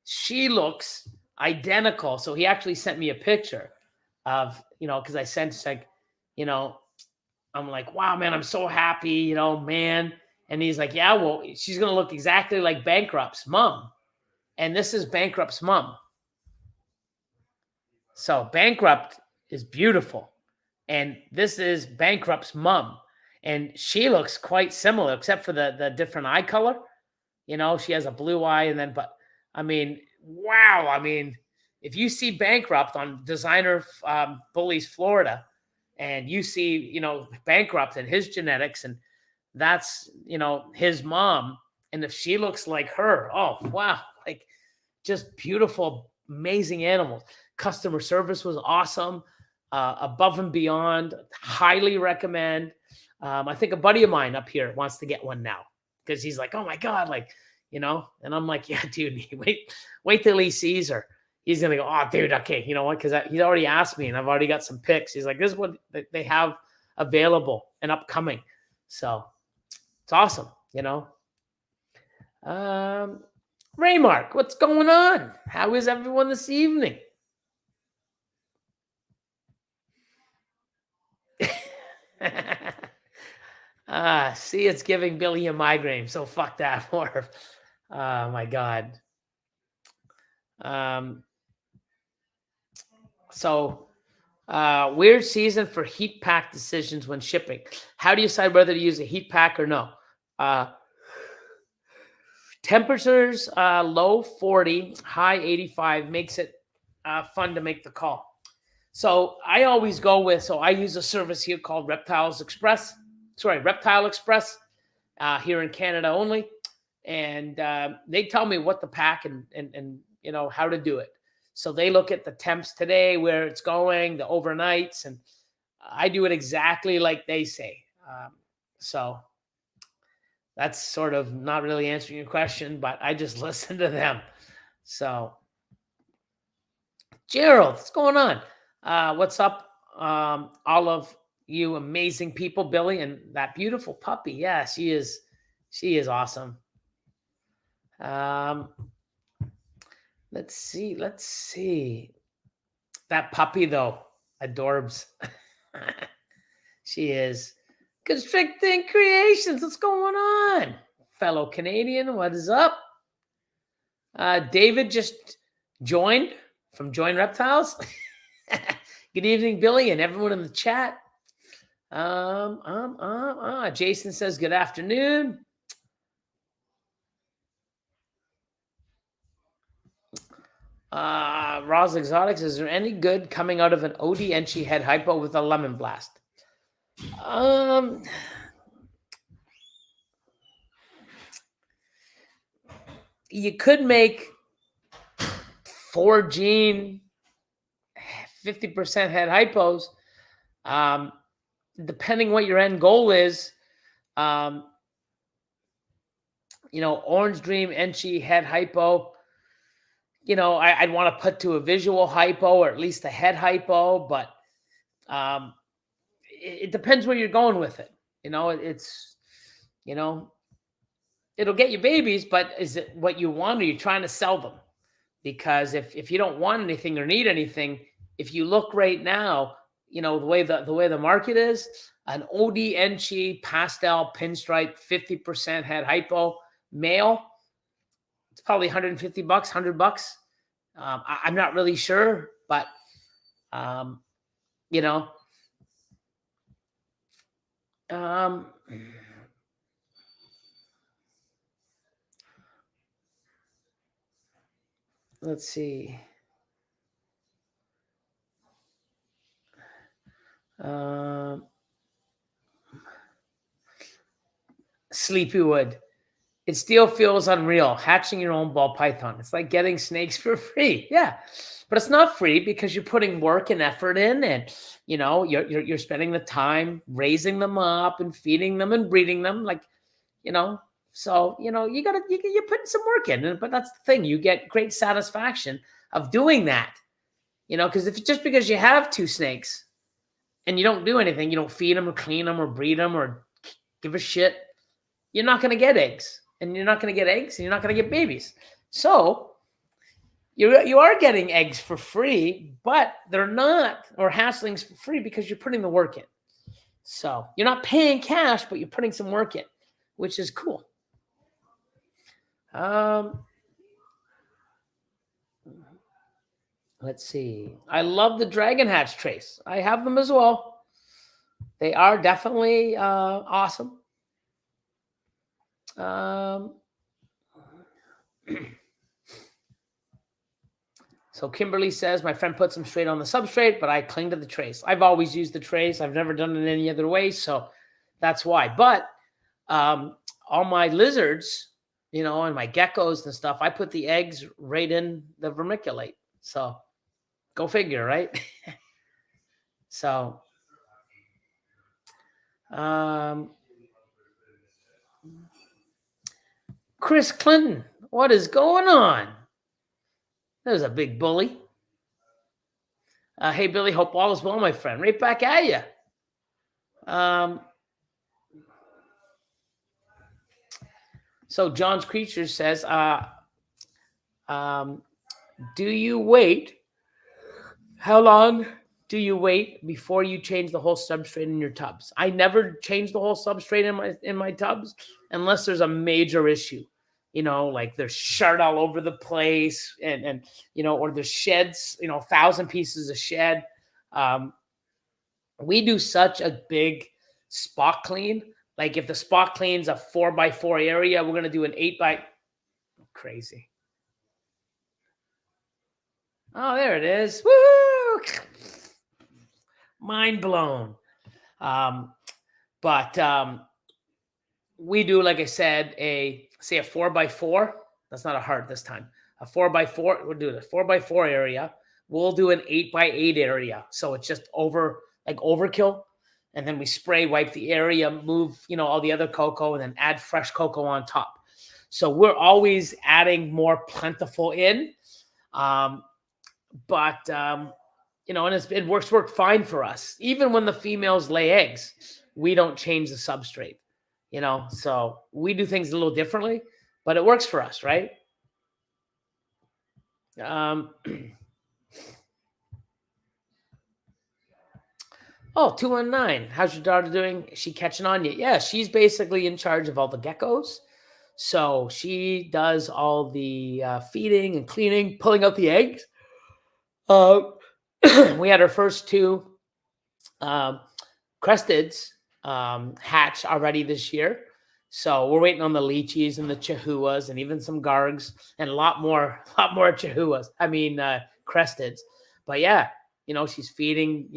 she looks identical. So he actually sent me a picture of, because I sent like, you know, I'm like, wow, man, I'm so happy, man. And he's like, yeah, well, she's gonna look exactly like Bankrupt's mom, and this is Bankrupt's mom. So Bankrupt is beautiful, and this is Bankrupt's mom, and she looks quite similar, except for the different eye color. She has a blue eye, and then, but I mean, wow, I mean, if you see Bankrupt on designer Bullies Florida, and you see, Bankrupt and his genetics, and that's, his mom, and if she looks like her, oh wow, like just beautiful, amazing animals. Customer service was awesome, above and beyond. Highly recommend. I think a buddy of mine up here wants to get one now because he's like, oh my god, like, and I'm like, yeah, dude, wait till he sees her. He's gonna go, oh, dude, okay, you know what? Because he's already asked me, and I've already got some pics. He's like, this is what they have available and upcoming. So it's awesome, Raymark, what's going on? How is everyone this evening? See, it's giving Billy a migraine, so fuck that. More. Oh my god. Weird season for heat pack decisions when shipping. How do you decide whether to use a heat pack or no? Temperatures low 40, high 85 makes it fun to make the call. So I always go with, so I use a service here called Reptile Express here in Canada only. And they tell me what to pack and how to do it. So they look at the temps today, where it's going, the overnights, and I do it exactly like they say. So that's sort of not really answering your question, but I just listen to them. So Gerald, what's going on? What's up? All of you amazing people, Billy, and that beautiful puppy. Yeah, she is awesome. Let's see. That puppy though, adorbs. She is. Constricting Creations, what's going on? Fellow Canadian, what is up? David just joined from Join Reptiles. Good evening, Billy, and everyone in the chat. Jason says good afternoon. Roz Exotics, is there any good coming out of an OD Enchi head hypo with a lemon blast? You could make 4 gene 50% head hypos, depending what your end goal is. Orange Dream Enchi head hypo. I'd want to put to a visual hypo or at least a head hypo, but it depends where you're going with it. It's, it'll get you babies, but is it what you want, or you're trying to sell them? Because if you don't want anything or need anything, if you look right now, the way the market is, an OD Enchi pastel pinstripe 50% head hypo male, it's probably $150, $100. I'm not really sure, but let's see. Sleepywood. It still feels unreal. Hatching your own ball python. It's like getting snakes for free. Yeah. but it's not free because you're putting work and effort in, and you're spending the time raising them up and feeding them and breeding them, like, so you're putting some work in, but that's the thing, you get great satisfaction of doing that, because if just because you have two snakes and you don't do anything, you don't feed them or clean them or breed them or give a shit, you're not going to get eggs, and you're not going to get eggs, and you're not going to get babies. So you are getting eggs for free, but they're not, or hatchlings for free, because you're putting the work in. So you're not paying cash, but you're putting some work in, which is cool. Let's see. I love the Dragon Hatch trace. I have them as well. They are definitely awesome. So Kimberly says, my friend puts them straight on the substrate, but I cling to the trace. I've always used the trace. I've never done it any other way, so that's why. But all my lizards, and my geckos and stuff, I put the eggs right in the vermiculite. So go figure, right? So Chris Clinton, what is going on? There's a big bully. Hey, Billy, hope all is well, my friend. Right back at you. So John's Creature says, do you wait? How long do you wait before you change the whole substrate in your tubs? I never change the whole substrate in my tubs unless there's a major issue. Like there's shard all over the place, and or there's sheds, 1,000 pieces of shed. We do such a big spot clean. Like if the spot clean's a 4x4 area, we're gonna do an 8x. Crazy. Oh, there it is. Woo! Mind blown. But we do, like I said, a 4x4. That's not a heart this time. A 4x4. We'll do the 4x4 area. We'll do an 8x8 area. So it's just overkill. And then we spray, wipe the area, move, all the other cocoa, and then add fresh cocoa on top. So we're always adding more plentiful in. But and it worked fine for us. Even when the females lay eggs, we don't change the substrate. So we do things a little differently, but it works for us, right? Oh, 219. How's your daughter doing? Is she catching on yet? Yeah, she's basically in charge of all the geckos. So she does all the feeding and cleaning, pulling out the eggs. We had our first two cresteds hatch already this year. So we're waiting on the lychees and the chihuahuas and even some gargs and a lot more chihuahuas. Cresteds. But yeah, she's feeding,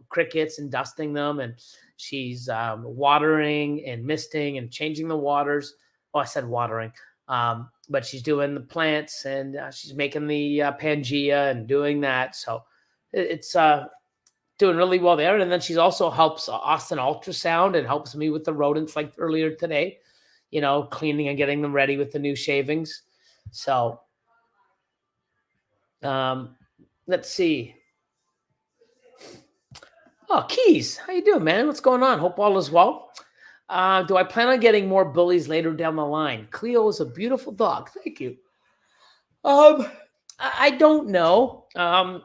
crickets and dusting them, and she's watering and misting and changing the waters. Oh, I said watering. But she's doing the plants, and she's making the Pangea and doing that. So it's doing really well there. And then she also helps Austin ultrasound and helps me with the rodents like earlier today, cleaning and getting them ready with the new shavings. So let's see. Oh, Keys, how you doing, man? What's going on? Hope all is well. Do I plan on getting more bullies later down the line? Cleo is a beautiful dog. Thank you. I don't know. I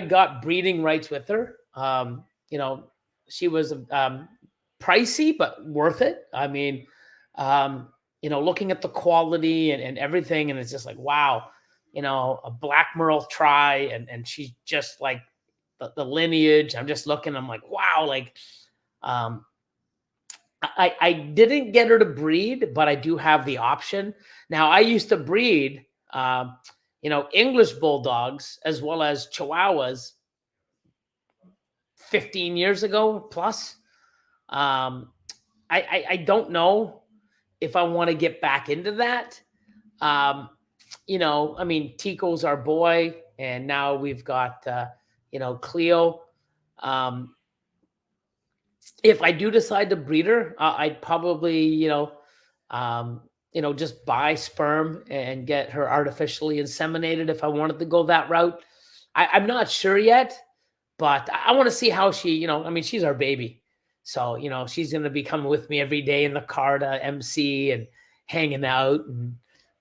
got breeding rights with her. She was pricey, but worth it. Looking at the quality and everything, and it's just like, wow, a black merle try, and she's just like the lineage. I'm just looking, I'm like, wow, like, I didn't get her to breed, but I do have the option. Now, I used to breed, English bulldogs as well as Chihuahuas 15 years ago plus. I don't know if I want to get back into that. You know, I mean, Tico's our boy, and now we've got, you know, Cleo. Um, if I do decide to breed her, I'd probably, you know, just buy sperm and get her artificially inseminated if I wanted to go that route. I'm not sure yet, but I want to see how she, you know, I mean, she's our baby. So, you know, she's going to be coming with me every day in the car to MC and hanging out. And,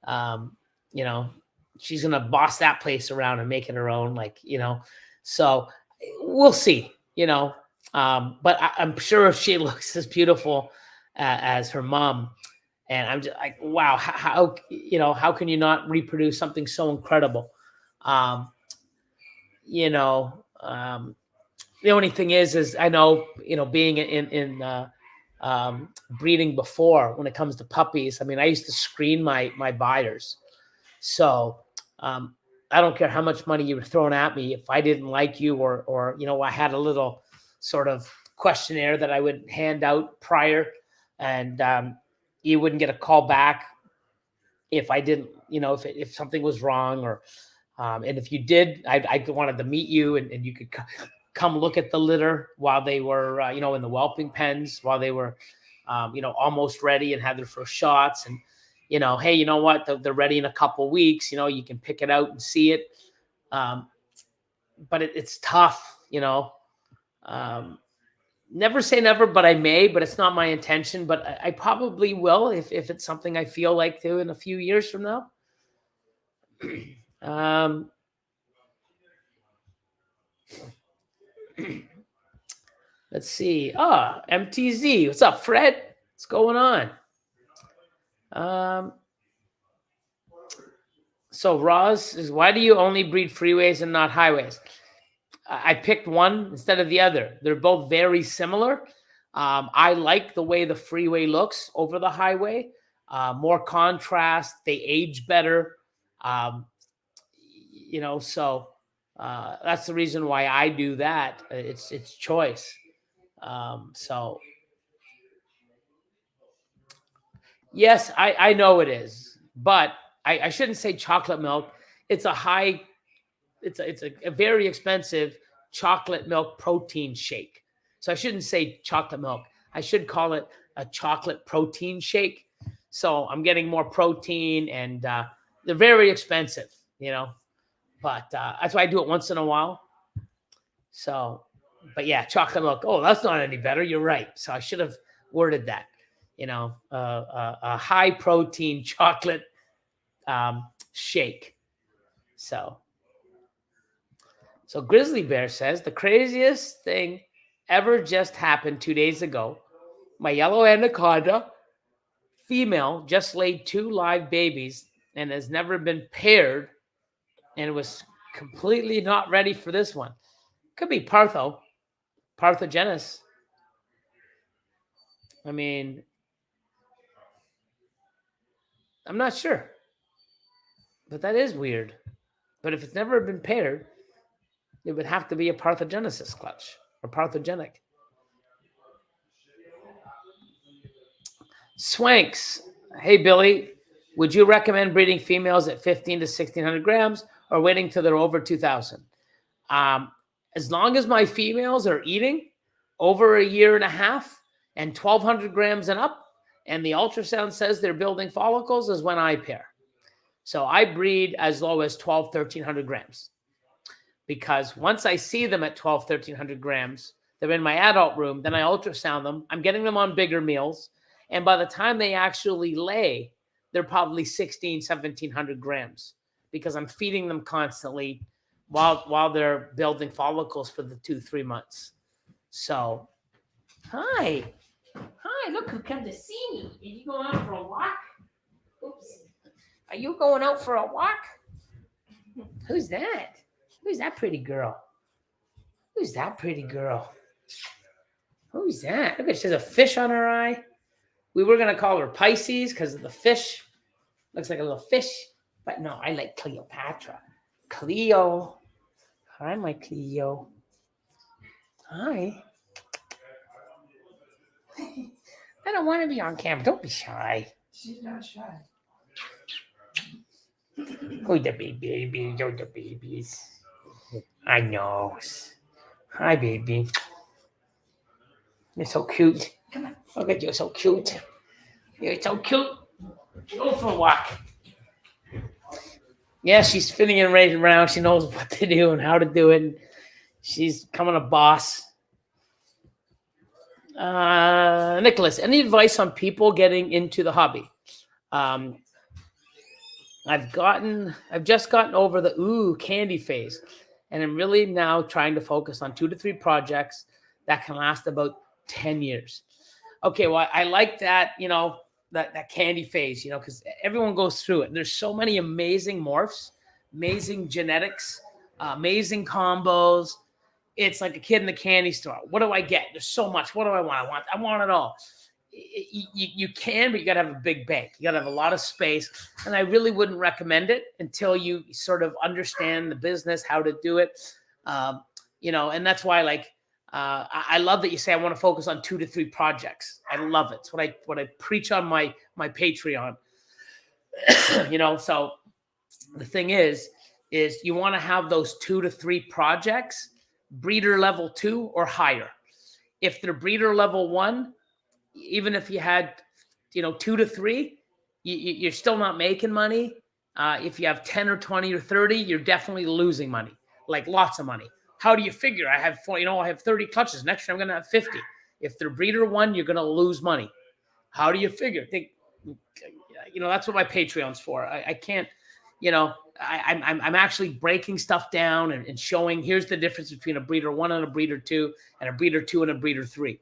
um, you know, she's going to boss that place around and make it her own, like, you know. So we'll see, you know. But I'm sure if she looks as beautiful as her mom, and I'm just like, wow, how you know, how can you not reproduce something so incredible? Um, you know, the only thing is I know, you know, being in breeding before, when it comes to puppies, I mean, I used to screen my buyers. So um, I don't care how much money you were throwing at me. If I didn't like you, or you know, I had a little sort of questionnaire that I would hand out prior, and you wouldn't get a call back if I didn't, you know, if something was wrong, or and if you did, I wanted to meet you, and you could come look at the litter while they were, you know, in the whelping pens, while they were, you know, almost ready and had their first shots. And, you know, hey, you know what? They're ready in a couple weeks. You know, you can pick it out and see it. Um, but it's tough, you know. Um, Never say never, but I may. But it's not my intention. But I probably will if it's something I feel like to in a few years from now. um, let's see. MTZ. What's up, Fred? What's going on? Um, so Roz is, why do you only breed freeways and not highways? I picked one instead of the other. They're both very similar. I like the way the freeway looks over the highway. More contrast. They age better. Um, you know, so that's the reason why I do that. It's choice. So yes, I know it is, but I shouldn't say chocolate milk. It's a high, it's a very expensive chocolate milk protein shake. So I shouldn't say chocolate milk. I should call it a chocolate protein shake. So I'm getting more protein, and they're very expensive, you know. But that's why I do it once in a while. So, but yeah, chocolate milk. Oh, that's not any better. You're right. So I should have worded that. You know, a high protein chocolate shake. So, Grizzly Bear says the craziest thing ever just happened 2 days ago. My yellow anaconda female just laid 2 live babies and has never been paired, and was completely not ready for this one. Could be parthogenesis. I mean, I'm not sure, but that is weird. But if it's never been paired, it would have to be a parthogenesis clutch or parthogenic. Swanks. Hey, Billy, would you recommend breeding females at 15 to 1600 grams or waiting till they're over 2000? As long as my females are eating over a year and a half and 1200 grams and up, and the ultrasound says they're building follicles, is when I pair. So I breed as low as 12, 1300 grams, because once I see them at 12, 1300 grams, they're in my adult room, then I ultrasound them. I'm getting them on bigger meals. And by the time they actually lay, they're probably 16, 1700 grams, because I'm feeding them constantly while they're building follicles for the 2-3 months. So, hi. Hi, look who come to see me. Are you going out for a walk? Oops. Are you going out for a walk? Who's that? Who's that pretty girl? Who's that pretty girl? Who's that? Look at, she has a fish on her eye. We were gonna call her Pisces because of the fish. Looks like a little fish. But no, I like Cleopatra. Cleo. Hi, my Cleo. Hi. I don't want to be on camera. Don't be shy. She's not shy. Oh, the babies, oh, the babies. I know. Hi, baby. You're so cute. Look at you, so cute. You're so cute. Go for a walk. Yeah, she's fitting in right around. She knows what to do and how to do it. She's becoming a boss. Nicholas, any advice on people getting into the hobby? I've just gotten over the candy phase, and I'm really now trying to focus on 2 to 3 projects that can last about 10 years. Okay, well, I like that, that candy phase, because everyone goes through it. There's so many amazing morphs, amazing genetics, amazing combos. It's like a kid in the candy store. What do I get? There's so much. What do I want? I want it all. You can, but you got to have a big bank. You got to have a lot of space. And I really wouldn't recommend it until you sort of understand the business, how to do it. And that's why, I love that you say I want to focus on 2 to 3 projects. I love it. It's what I preach on my Patreon. So the thing is you want to have those 2 to 3 projects, breeder level 2 or higher. If they're breeder level 1, even if you had 2 to 3, you're still not making money. If you have 10 or 20 or 30, you're definitely losing money, like lots of money. How do you figure? I have 30 clutches. Next year I'm going to have 50. If they're breeder 1, you're going to lose money. How do you figure? That's what my Patreon's for. I can't, I'm actually breaking stuff down and showing here's the difference between a breeder 1 and a breeder 2 and a breeder 2 and a breeder 3.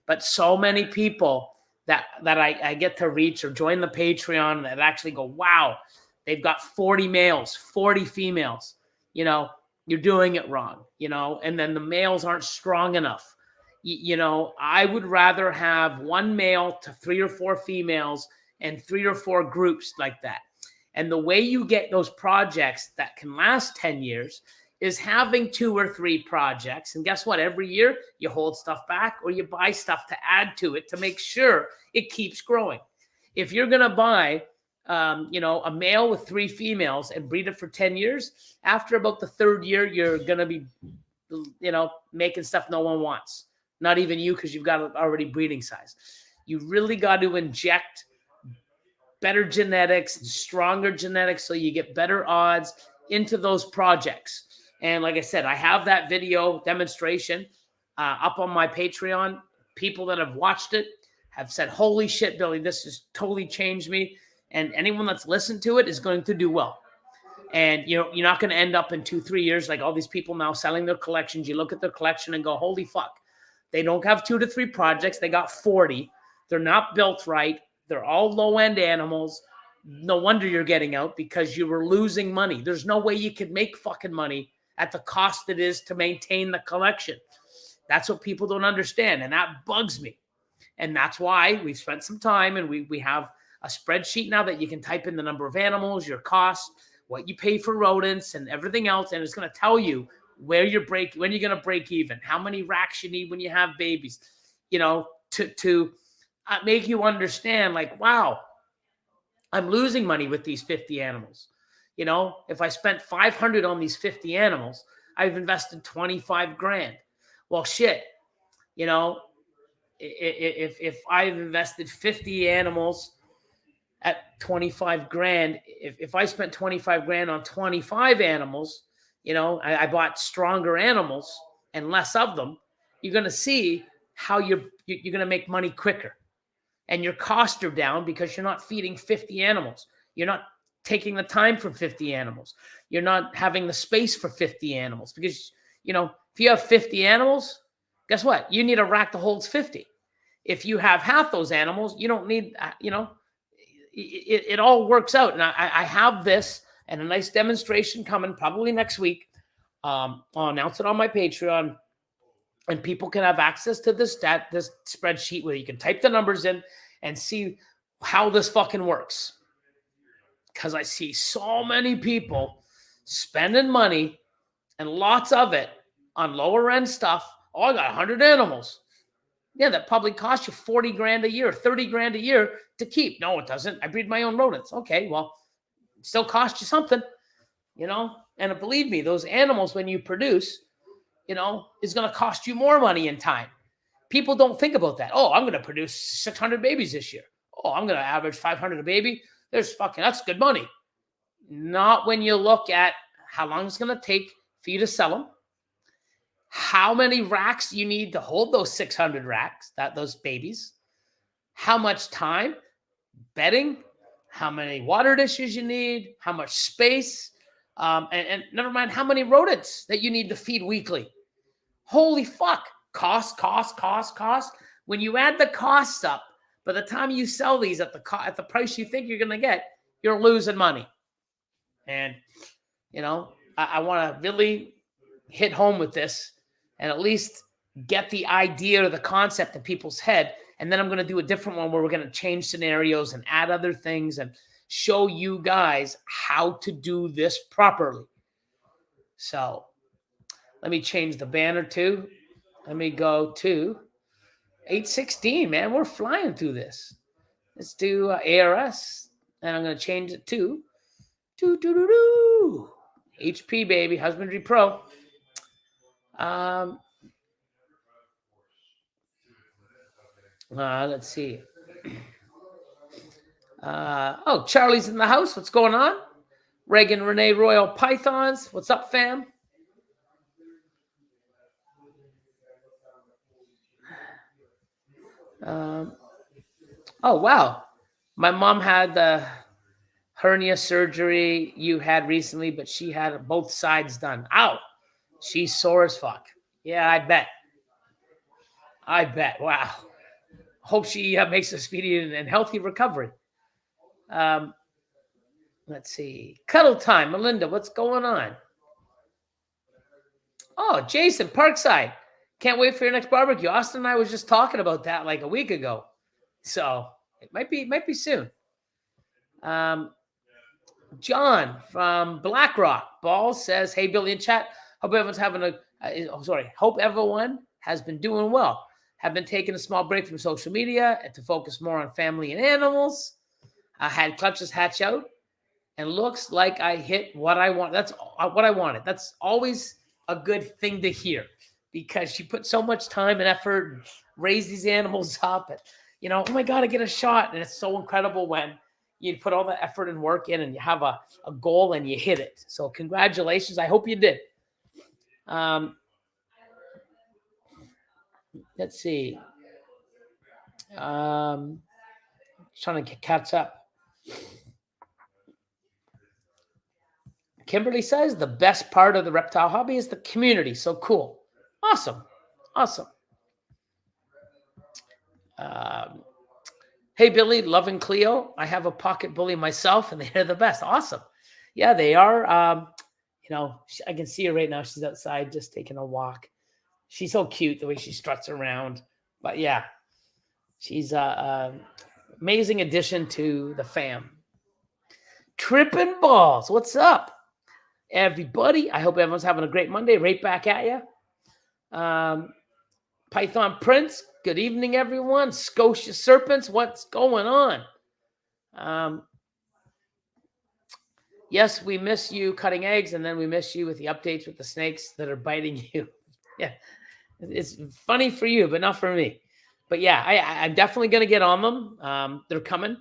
But so many people that I get to reach or join the Patreon that actually go, wow, they've got 40 males, 40 females. You're doing it wrong, and then the males aren't strong enough. I would rather have 1 male to 3 or 4 females and 3 or 4 groups like that. And the way you get those projects that can last 10 years is having 2 or 3 projects. And guess what? Every year you hold stuff back or you buy stuff to add to it to make sure it keeps growing. If you're going to buy, a male with 3 females and breed it for 10 years, after about the 3rd year, you're going to be, making stuff no one wants. Not even you, because you've got already breeding size. You really got to inject better genetics, stronger genetics, so you get better odds into those projects. And like I said, I have that video demonstration up on my Patreon. People that have watched it have said, holy shit, Billy, this has totally changed me. And anyone that's listened to it is going to do well. And you're not going to end up in 2-3 years like all these people now selling their collections. You look at their collection and go, holy fuck. They don't have 2 to 3 projects. They got 40. They're not built right. They're all low-end animals. No wonder you're getting out, because you were losing money. There's no way you could make fucking money at the cost it is to maintain the collection. That's what people don't understand, and that bugs me. And that's why we've spent some time, and we have a spreadsheet now that you can type in the number of animals, your costs, what you pay for rodents, and everything else, and it's going to tell you when you're going to break even, how many racks you need when you have babies, to make you understand, like, wow, I'm losing money with these 50 animals. If I spent 500 on these 50 animals, I've invested 25 grand. Well, shit, if I've invested 50 animals at 25 grand, if I spent 25 grand on 25 animals, I bought stronger animals and less of them, you're going to see how you're going to make money quicker. And your costs are down because you're not feeding 50 animals. You're not taking the time for 50 animals. You're not having the space for 50 animals, because, if you have 50 animals, guess what? You need a rack that holds 50. If you have half those animals, you don't need, it all works out. And I have this and a nice demonstration coming probably next week. I'll announce it on my Patreon, and people can have access to this spreadsheet where you can type the numbers in and see how this fucking works. Because I see so many people spending money, and lots of it, on lower end stuff. Oh, I got 100 animals. Yeah, that probably costs you 40 grand a year, 30 grand a year to keep. No, it doesn't. I breed my own rodents. Okay, well, it still costs you something. you know? And believe me, those animals, when you produce, is going to cost you more money and time. People don't think about that. Oh, I'm going to produce 600 babies this year. Oh, I'm going to average 500 a baby. That's good money. Not when you look at how long it's going to take for you to sell them, how many racks you need to hold those 600 racks, those babies, how much time, bedding, how many water dishes you need, how much space, and never mind how many rodents that you need to feed weekly. Holy fuck. Cost. When you add the costs up, by the time you sell these at the price you think you're going to get, you're losing money. And, I want to really hit home with this and at least get the idea or the concept in people's head. And then I'm going to do a different one where we're going to change scenarios and add other things and show you guys how to do this properly. So let me change the banner too. Let me go to 816, man. We're flying through this. Let's do ARS. And I'm going to change it to HP, baby. Husbandry Pro. Let's see. Charlie's in the house. What's going on? Reagan Renee Royal Pythons. What's up, fam? Oh, wow. My mom had the hernia surgery you had recently, but she had both sides done. Ow. She's sore as fuck. Yeah, I bet. Wow. Hope she makes a speedy and healthy recovery. Let's see. Cuddle time. Melinda, what's going on? Oh, Jason, Parkside. Can't wait for your next barbecue. Austin and I was just talking about that like a week ago. So it might be soon. John from BlackRock Balls says, "Hey, Billy in chat. Hope everyone's hope everyone has been doing well. Have been taking a small break from social media and to focus more on family and animals. I had clutches hatch out and looks like I hit what I want. That's what I wanted. That's always a good thing to hear because she put so much time and effort and raised these animals up. And, oh my God, I get a shot. And it's so incredible when you put all the effort and work in and you have a goal and you hit it. So congratulations. I hope you did. Let's see. Trying to catch up. Kimberly says the best part of the reptile hobby is the community. So cool. Awesome. Hey, Billy, loving Cleo. I have a pocket bully myself, and they're the best. Awesome. Yeah, they are. I can see her right now. She's outside just taking a walk. She's so cute the way she struts around. But yeah, she's an amazing addition to the fam. Tripping balls. What's up, everybody? I hope everyone's having a great Monday. Right back at you. Python Prince. Good evening, everyone. Scotia Serpents. What's going on? Yes, we miss you cutting eggs, and then we miss you with the updates with the snakes that are biting you. Yeah, it's funny for you, but not for me. But yeah, I'm definitely going to get on them. They're coming.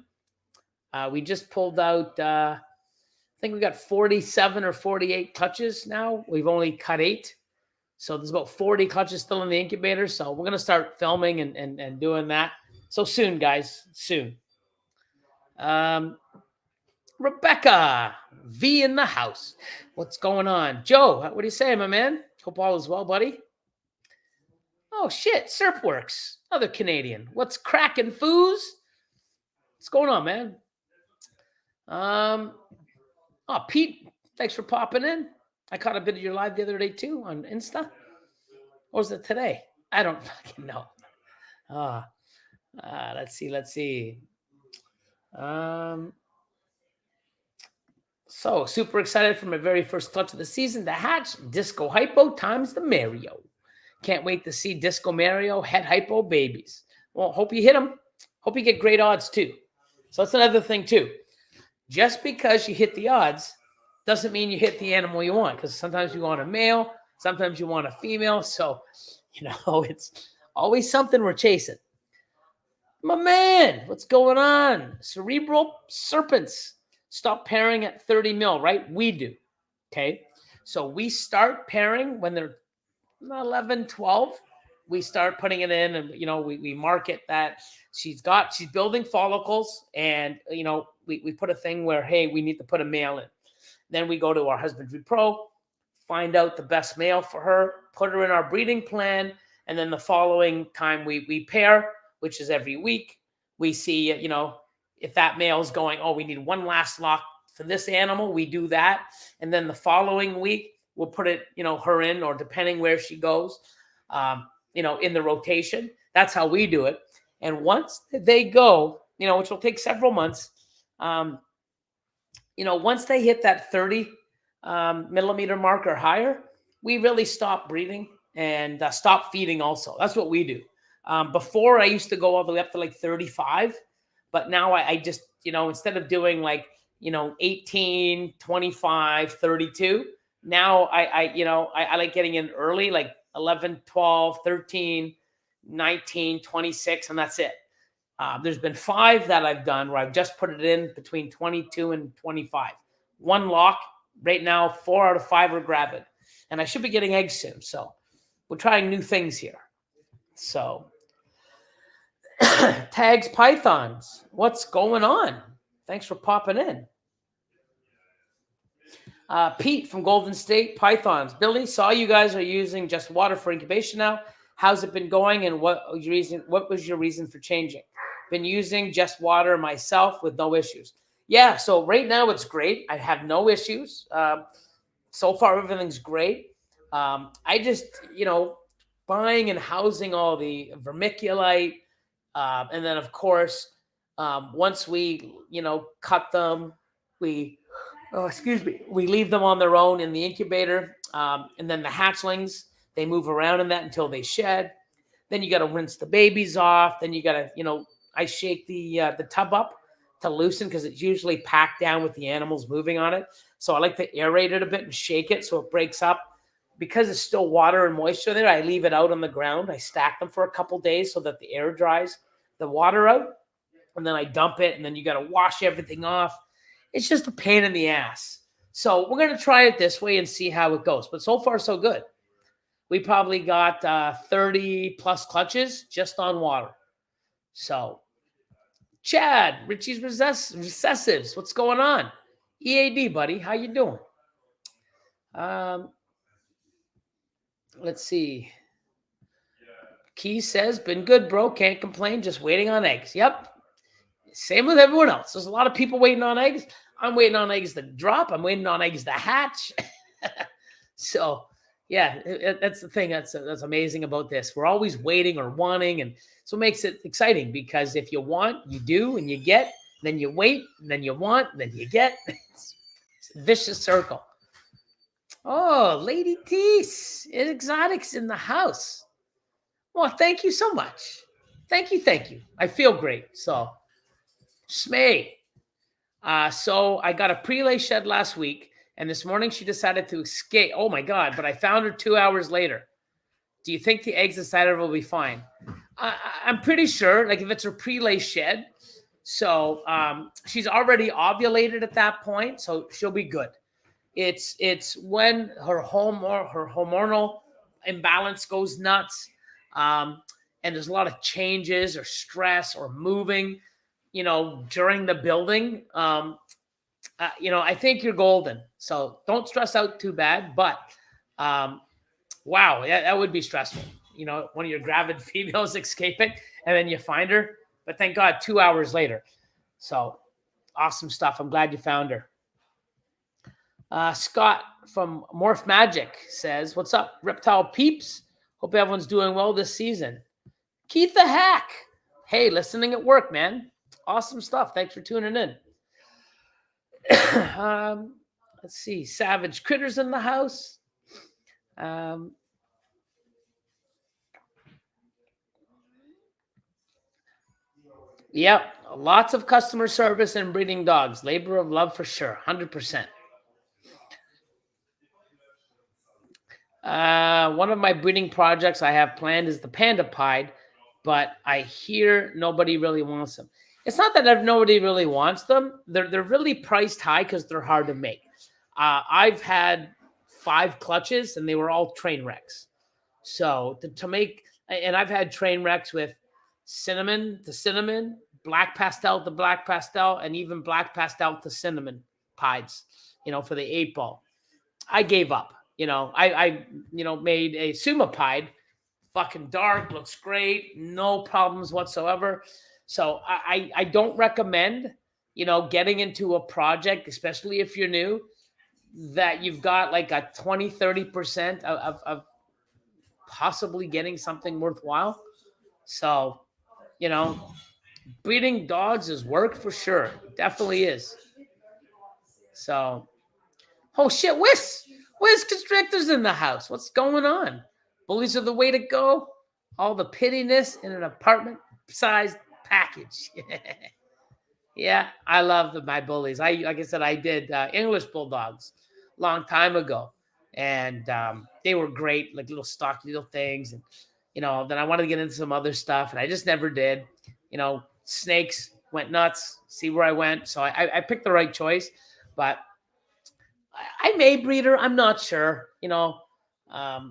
We just pulled out, I think we got 47 or 48 clutches now. We've only cut 8. So there's about 40 clutches still in the incubator. So we're going to start filming and doing that. So soon, guys, soon. Rebecca V in the house. What's going on? Joe, what do you say, my man? Hope all is well, buddy. Oh, shit. Serpworks. Another Canadian. What's cracking, foos? What's going on, man? Pete, thanks for popping in. I caught a bit of your live the other day, too, on Insta. Or was it today? I don't fucking know. Let's see. So, super excited for my very first clutch of the season to hatch. Disco Hypo times the Mario. Can't wait to see Disco Mario head hypo babies. Well, hope you hit them. Hope you get great odds, too. So that's another thing, too. Just because you hit the odds Doesn't mean you hit the animal you want, because sometimes you want a male, sometimes you want a female. So, it's always something we're chasing. My man, what's going on? Cerebral serpents. Stop pairing at 30 mil, right? We do. Okay. So we start pairing when they're 11, 12. We start putting it in, and we market that she's building follicles, and we put a thing where, hey, we need to put a male in. Then we go to our husbandry pro, find out the best male for her, put her in our breeding plan, and then the following time we pair, which is every week. We see, if that male is going, oh, we need one last lock for this animal, we do that. And then the following week, we'll put it, her in, or depending where she goes, in the rotation. That's how we do it. And once they go, which will take several months, once they hit that 30 millimeter mark or higher, we really stop breeding and stop feeding also. That's what we do. Before, I used to go all the way up to like 35, but now I just, instead of doing like, 18, 25, 32, now I like getting in early, like 11, 12, 13, 19, 26, and that's it. There's been 5 that I've done where I've just put it in between 22 and 25. One lock. Right now, 4 out of 5 are gravid. And I should be getting eggs soon. So we're trying new things here. So tags pythons. What's going on? Thanks for popping in. Pete from Golden State Pythons. Billy, saw you guys are using just water for incubation now. How's it been going, and what was your reason for changing? Been using just water myself with no issues. Yeah, so right now it's great. I have no issues. So far, everything's great. I just, buying and housing all the vermiculite. And then, of course, once we, cut them, we leave them on their own in the incubator. And then the hatchlings, they move around in that until they shed. Then you got to rinse the babies off. Then you got to, I shake the tub up to loosen, because it's usually packed down with the animals moving on it. So I like to aerate it a bit and shake it so it breaks up. Because it's still water and moisture there, I leave it out on the ground. I stack them for a couple days so that the air dries the water out. And then I dump it, and then you got to wash everything off. It's just a pain in the ass. So we're going to try it this way and see how it goes. But so far, so good. We probably got 30 plus clutches just on water. So Chad, Richie's Recessives, what's going on? EAD, buddy, how you doing? Let's see. Key says, been good, bro. Can't complain. Just waiting on eggs. Yep. Same with everyone else. There's a lot of people waiting on eggs. I'm waiting on eggs to drop. I'm waiting on eggs to hatch. So, yeah, that's the thing that's amazing about this. We're always waiting or wanting, and so it makes it exciting, because if you want, you do, and you get, then you wait, and then you want, and then you get. It's a vicious circle. Oh, Lady Tease, Exotics in the house. Well, thank you so much. Thank you. I feel great. So, Smay. So I got a prelay shed last week, and this morning she decided to escape. Oh my God, but I found her 2 hours later. Do you think the eggs inside of her will be fine? I'm pretty sure, like if it's her prelay shed. So she's already ovulated at that point, so she'll be good. It's when her hormonal imbalance goes nuts, and there's a lot of changes or stress or moving, during the building. I think you're golden. So don't stress out too bad. But wow, that would be stressful. One of your gravid females escaping, and then you find her. But thank God, 2 hours later. So awesome stuff. I'm glad you found her. Scott from Morph Magic says, what's up, reptile peeps? Hope everyone's doing well this season. Keith the Hack. Hey, listening at work, man. Awesome stuff. Thanks for tuning in. Let's see. Savage Critters in the house. Yep. Lots of customer service and breeding dogs. Labor of love for sure. 100%. One of my breeding projects I have planned is the panda pied, but I hear nobody really wants them. It's not that nobody really wants them. They're really priced high because they're hard to make. I've had 5 clutches and they were all train wrecks. So to make, and I've had train wrecks with cinnamon to cinnamon, black pastel to black pastel, and even black pastel to cinnamon pies, for the 8 ball. I gave up. I made a Suma pied, fucking dark, looks great, no problems whatsoever. So I don't recommend, getting into a project, especially if you're new, that you've got like a 20-30% of possibly getting something worthwhile. So, you know, breeding dogs is work for sure. It definitely is. So, oh shit, Where's constrictors in the house? What's going on? Bullies are the way to go. All the pittiness in an apartment-sized package. Yeah, I love my bullies. Like I said, I did English bulldogs a long time ago, and they were great, like little stocky little things. And then I wanted to get into some other stuff, and I just never did. Snakes went nuts. See where I went, so I picked the right choice, but I may breed her. I'm not sure. Not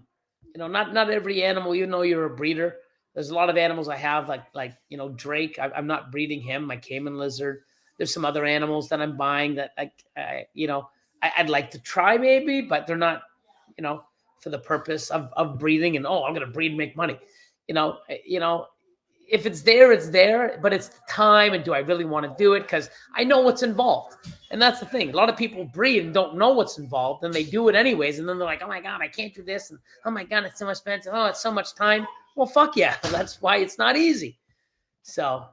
every animal. You know, you're a breeder. There's a lot of animals I have, like Drake. I'm not breeding him. My Cayman lizard. There's some other animals that I'm buying that I'd like to try maybe, but they're not, for the purpose of breeding. And I'm gonna breed and make money. If it's there, it's there. But it's the time, and do I really want to do it? Because I know what's involved. And that's the thing. A lot of people breed and don't know what's involved, and they do it anyways. And then they're like, oh my God, I can't do this. And oh my God, it's so expensive. Oh, it's so much time. Well, fuck yeah. That's why it's not easy. So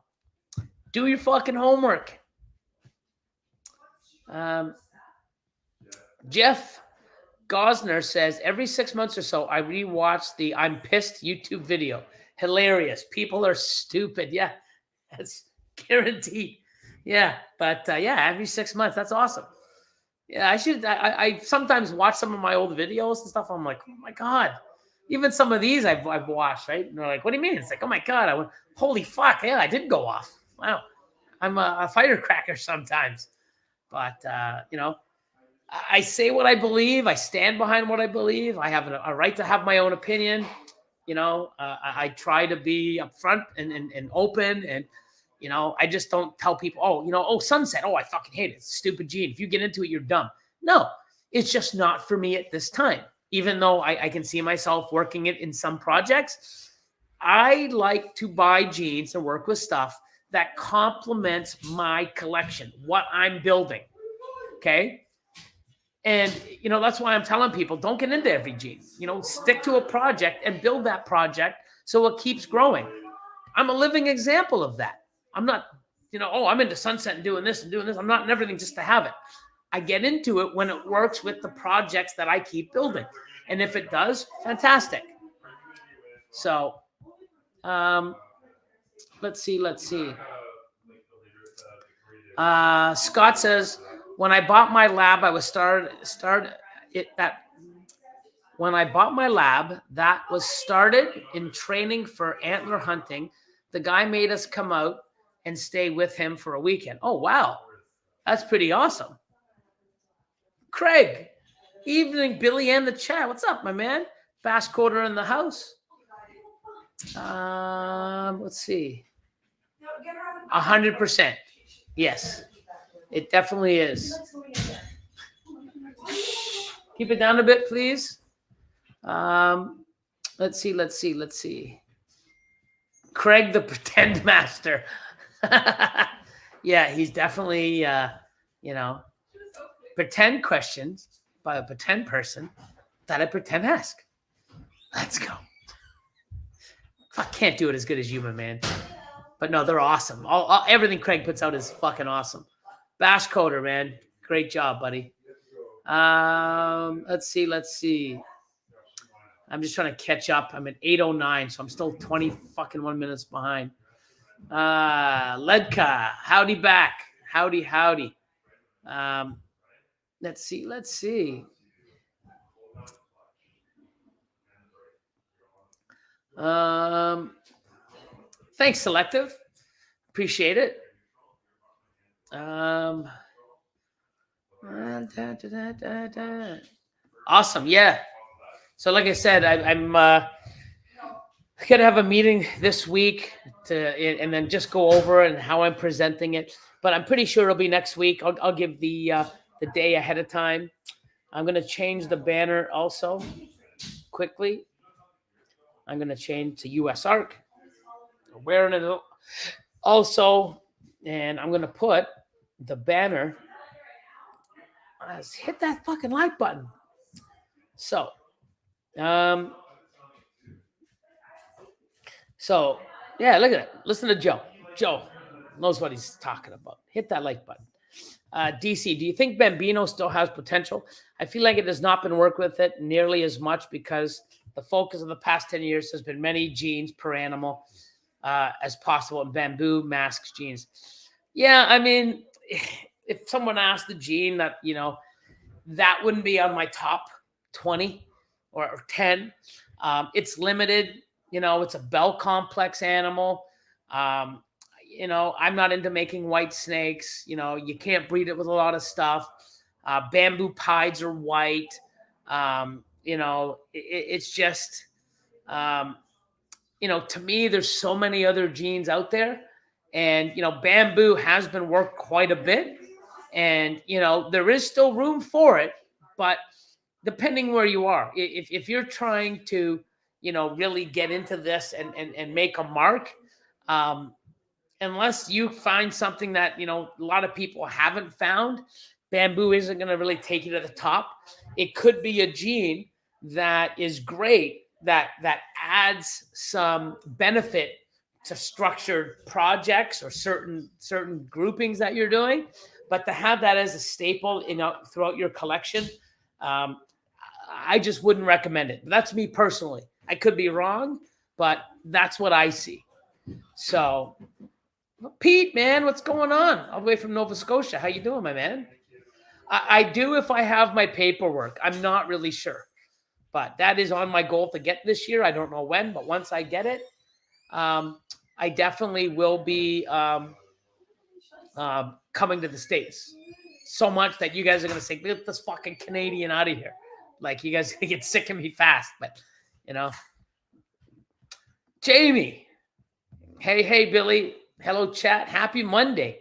do your fucking homework. Jeff Gosner says, every 6 months or so, I rewatch the I'm Pissed YouTube video. Hilarious. People are stupid. Yeah, that's guaranteed. Yeah, but every 6 months. That's awesome. Yeah, I should. I sometimes watch some of my old videos and stuff. I'm like, oh my God. Even some of these I've watched, right? And they're like, what do you mean? It's like, oh my God. I went, holy fuck. Yeah, I did go off. Wow. I'm a firecracker sometimes. But, I say what I believe. I stand behind what I believe. I have a right to have my own opinion. I try to be upfront and open, and I just don't tell people, sunset. Oh, I fucking hate it. It's a stupid gene. If you get into it, you're dumb. No, it's just not for me at this time. Even though I can see myself working it in some projects, I like to buy genes and work with stuff that complements my collection, what I'm building. Okay. And, that's why I'm telling people, don't get into every gene. Stick to a project and build that project so it keeps growing. I'm a living example of that. I'm not, I'm into sunset and doing this and doing this. I'm not in everything just to have it. I get into it when it works with the projects that I keep building. And if it does, fantastic. So, let's see. Scott says, when I bought my lab, when I bought my lab, that was started in training for antler hunting. The guy made us come out and stay with him for a weekend. Oh, wow. That's pretty awesome. Craig, evening, Billy and the chat. What's up, my man? Bass Quarter in the house. Let's see. 100%. Yes, it definitely is. Keep it down a bit, please. Let's see. Craig, the pretend master. Yeah, he's definitely, pretend questions by a pretend person that I pretend ask. Let's go. I can't do it as good as you, my man. But no, they're awesome. Everything Craig puts out is fucking awesome. Bash Coder, man. Great job, buddy. Let's see. I'm just trying to catch up. I'm at 8:09, so I'm still 1 minutes behind. Ledka, howdy back. Howdy. Let's see. Thanks, Selective. Appreciate it. Awesome. Yeah. So, like I said, I'm gonna have a meeting this week and then just go over and how I'm presenting it. But I'm pretty sure it'll be next week. I'll give the day ahead of time. I'm gonna change the banner also quickly. I'm gonna change to US Arc. I'm wearing it also, and I'm gonna put the banner. Hit that fucking like button. So, um, yeah, look at it. Listen to Joe. Joe knows what he's talking about. Hit that like button. DC, do you think Bambino still has potential? I feel like it has not been worked with it nearly as much because the focus of the past 10 years has been many genes per animal as possible, and bamboo masks genes. Yeah, I mean, if someone asked the gene that, that wouldn't be on my top 20 or 10. It's limited. It's a bell complex animal. I'm not into making white snakes. You can't breed it with a lot of stuff. Bamboo pieds are white. It's just, to me, there's so many other genes out there. And, bamboo has been worked quite a bit. And, there is still room for it. But depending where you are, if you're trying to, really get into this and make a mark, unless you find something that, a lot of people haven't found, bamboo isn't going to really take you to the top. It could be a gene that is great, that adds some benefit to structured projects or certain groupings that you're doing. But to have that as a staple, throughout your collection, I just wouldn't recommend it. That's me personally. I could be wrong, but that's what I see. So, Pete, man, what's going on? All the way from Nova Scotia. How you doing, my man? I do if I have my paperwork. I'm not really sure. But that is on my goal to get this year. I don't know when, but once I get it, I definitely will be coming to the States. So much that you guys are going to say, get this fucking Canadian out of here. Like, you guys get sick of me fast. But, Jamie. Hey, Billy. Hello, chat. Happy Monday.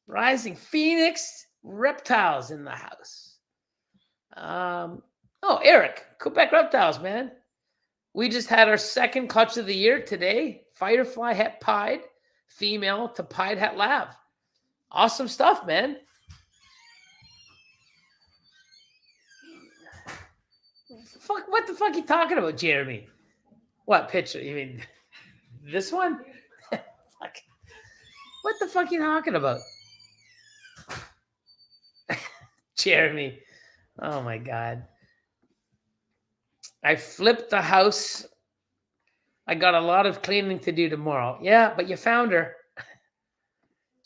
Rising Phoenix Reptiles in the house. Eric. Quebec Reptiles, man. We just had our second clutch of the year today. Firefly Het Pied, female to Pied Het Lab. Awesome stuff, man. What the fuck are you talking about, Jeremy? What picture? You mean this one? Fuck. What the fuck are you talking about? Jeremy. Oh my God. I flipped the house. I got a lot of cleaning to do tomorrow. Yeah, but you found her.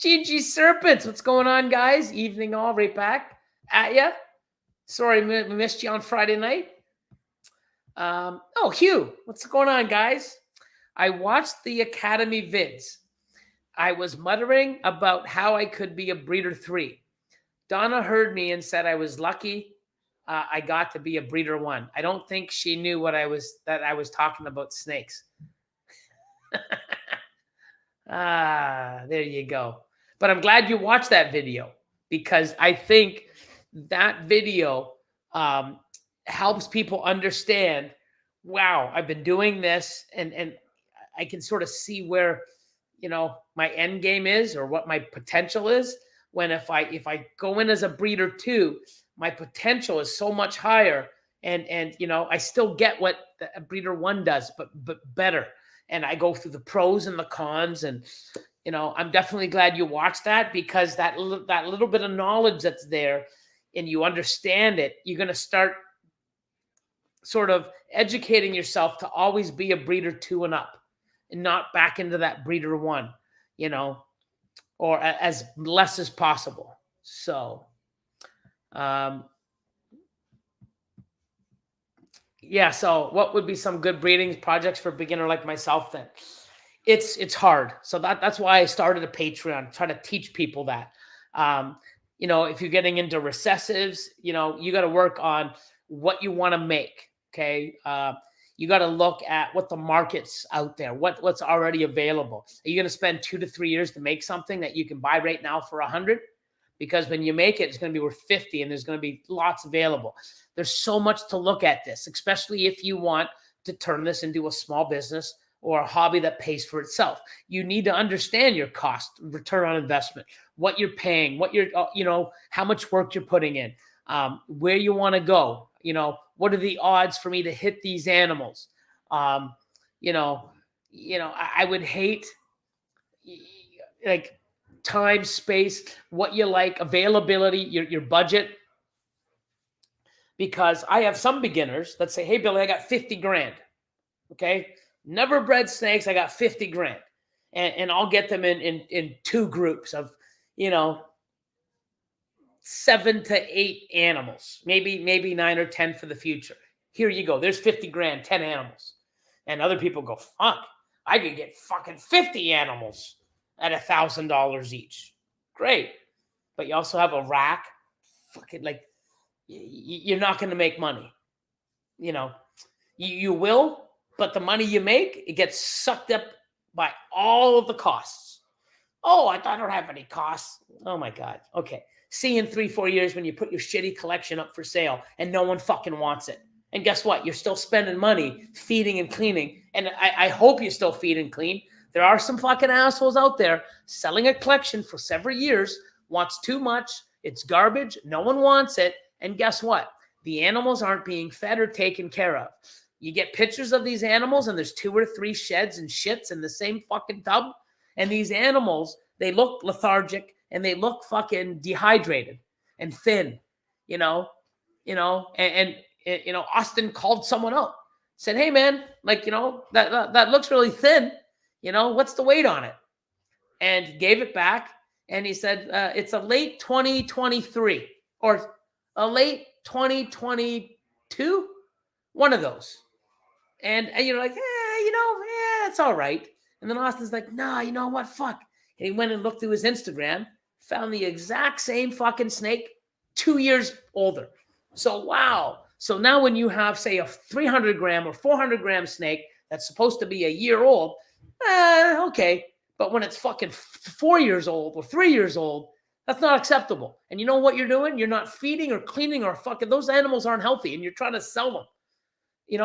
GG Serpents. What's going on, guys? Evening all, right back at ya. Sorry, we missed you on Friday night. Hugh. What's going on, guys? I watched the Academy vids. I was muttering about how I could be a breeder 3. Donna heard me and said I was lucky I got to be a breeder 1. I don't think she knew that I was talking about snakes. There you go. But I'm glad you watched that video, because I think that video helps people understand, wow, I've been doing this and I can sort of see where, my end game is, or what my potential is. When if I go in as a breeder 2, my potential is so much higher, and I still get what a breeder 1 does, but better. And I go through the pros and the cons, and I'm definitely glad you watched that, because that little bit of knowledge that's there, and you understand it, you're going to start sort of educating yourself to always be a breeder 2 and up, and not back into that breeder 1, or as less as possible. So, Yeah. So what would be some good breeding projects for a beginner like myself then? It's hard. So that's why I started a Patreon, try to teach people that. Um, if you're getting into recessives, you got to work on what you want to make. Okay. You got to look at what the market's out there, what's already available. Are you going to spend 2 to 3 years to make something that you can buy right now for 100? Because when you make it, it's going to be worth 50 and there's going to be lots available. There's so much to look at this, especially if you want to turn this into a small business or a hobby that pays for itself. You need to understand your cost, return on investment, what you're paying, what you're, how much work you're putting in, where you want to go. What are the odds for me to hit these animals? Um, I would hate like time, space, what you like, availability, your budget. Because I have some beginners that say, "Hey, Billy, I got 50 grand. Okay. Never bred snakes. I got 50 grand. And I'll get them in two groups of, you know, 7 to 8 animals, maybe 9 or 10 for the future. Here you go. There's 50 grand, 10 animals. And other people go, fuck, I could get fucking 50 animals at $1,000 each. Great. But you also have a rack. Fucking like, you're not going to make money. You will, but the money you make, it gets sucked up by all of the costs. Oh, I don't have any costs. Oh my God. Okay. See you in 3-4 years when you put your shitty collection up for sale and no one fucking wants it. And guess what? You're still spending money feeding and cleaning. And I hope you still feed and clean. There are some fucking assholes out there selling a collection for several years, wants too much. It's garbage. No one wants it. And guess what? The animals aren't being fed or taken care of. You get pictures of these animals and there's 2 or 3 sheds and shits in the same fucking tub. And these animals, they look lethargic and they look fucking dehydrated and thin, and Austin called someone out, said, "Hey man, like, that looks really thin. What's the weight on it?" And gave it back. And he said, it's a late 2023 or a late 2022, one of those. And you're like, it's all right. And then Austin's like, nah, you know what? Fuck. And he went and looked through his Instagram, found the exact same fucking snake, 2 years older. So, wow. So now when you have, say, a 300 gram or 400 gram snake that's supposed to be a year old, okay. But when it's fucking 4 years old or 3 years old, that's not acceptable. And you know what you're doing? You're not feeding or cleaning or fucking, those animals aren't healthy and you're trying to sell them.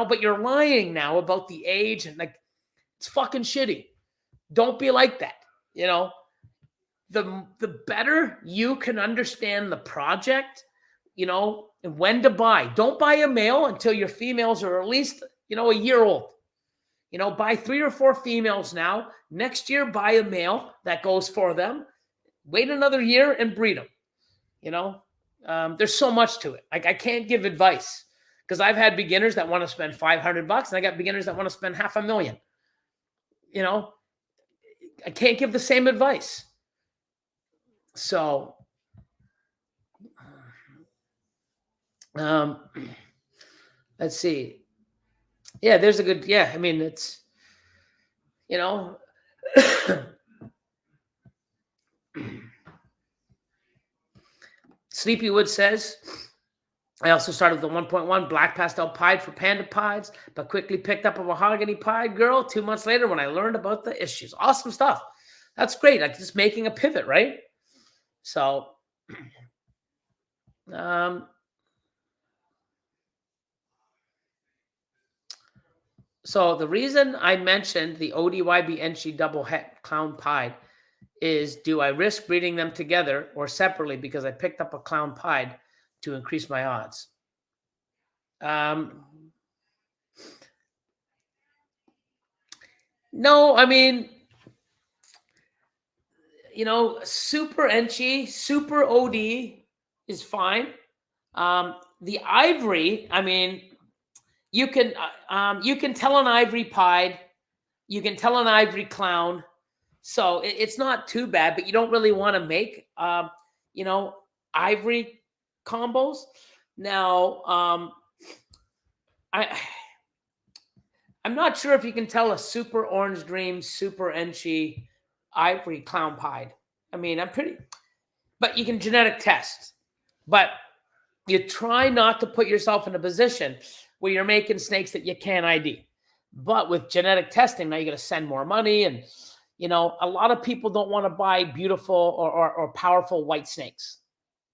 But you're lying now about the age and like, it's fucking shitty. Don't be like that. The better you can understand the project, and when to buy. Don't buy a male until your females are at least, a year old. Buy 3 or 4 females now. Next year, buy a male that goes for them. Wait another year and breed them. There's so much to it. Like, I can't give advice. Because I've had beginners that want to spend $500 and I got beginners that want to spend $500,000. I can't give the same advice. So, let's see. Yeah, there's a good, I mean, it's, Sleepywood says, I also started the 1.1 black pastel pied for panda pieds, but quickly picked up a mahogany pied girl 2 months later when I learned about the issues. Awesome stuff. That's great. Like, just making a pivot, right? So, so the reason I mentioned the ODYB NC double het clown pied is, do I risk breeding them together or separately because I picked up a clown pied to increase my odds? No, I mean, super NC, super OD is fine. The ivory, I mean, you can tell an ivory pied, you can tell an ivory clown. So it's not too bad, but you don't really want to make, ivory combos. Now, I'm not sure if you can tell a super orange dream, super enchi, ivory clown pied. I mean, but you can genetic test. But you try not to put yourself in a position where you're making snakes that you can't ID. But with genetic testing, now you got to send more money. And, a lot of people don't want to buy beautiful or powerful white snakes.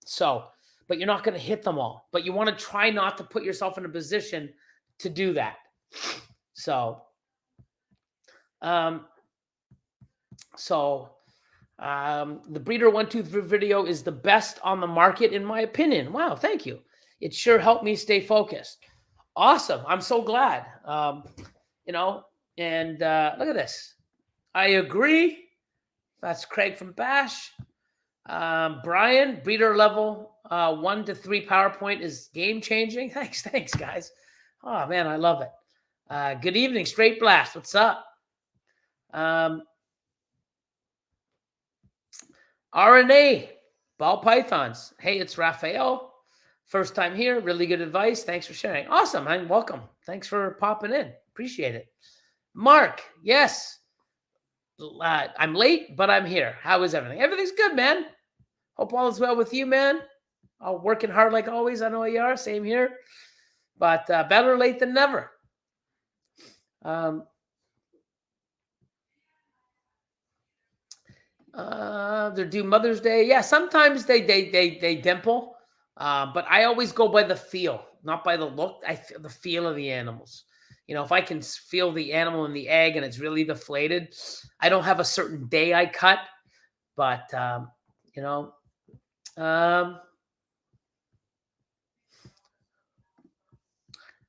So, but you're not going to hit them all. But you want to try not to put yourself in a position to do that. So, the Breeder 123 video is the best on the market, in my opinion. Wow, thank you. It sure helped me stay focused. Awesome. I'm so glad. And look at this. I agree. That's Craig from Bash. Brian, breeder level 1 to 3 PowerPoint is game changing. Thanks, guys. Oh man, I love it. Good evening, Straight Blast. What's up? RNA, ball pythons. Hey, it's Raphael. First time here. Really good advice. Thanks for sharing. Awesome. I'm welcome. Thanks for popping in. Appreciate it. Mark, yes. I'm late, but I'm here. How is everything? Everything's good, man. Hope all is well with you, man. Working hard like always. I know you are. Same here. But better late than never. They're due Mother's Day. Yeah, sometimes they dimple. But I always go by the feel, not by the look. I feel the feel of the animals. If I can feel the animal in the egg and it's really deflated, I don't have a certain day I cut, but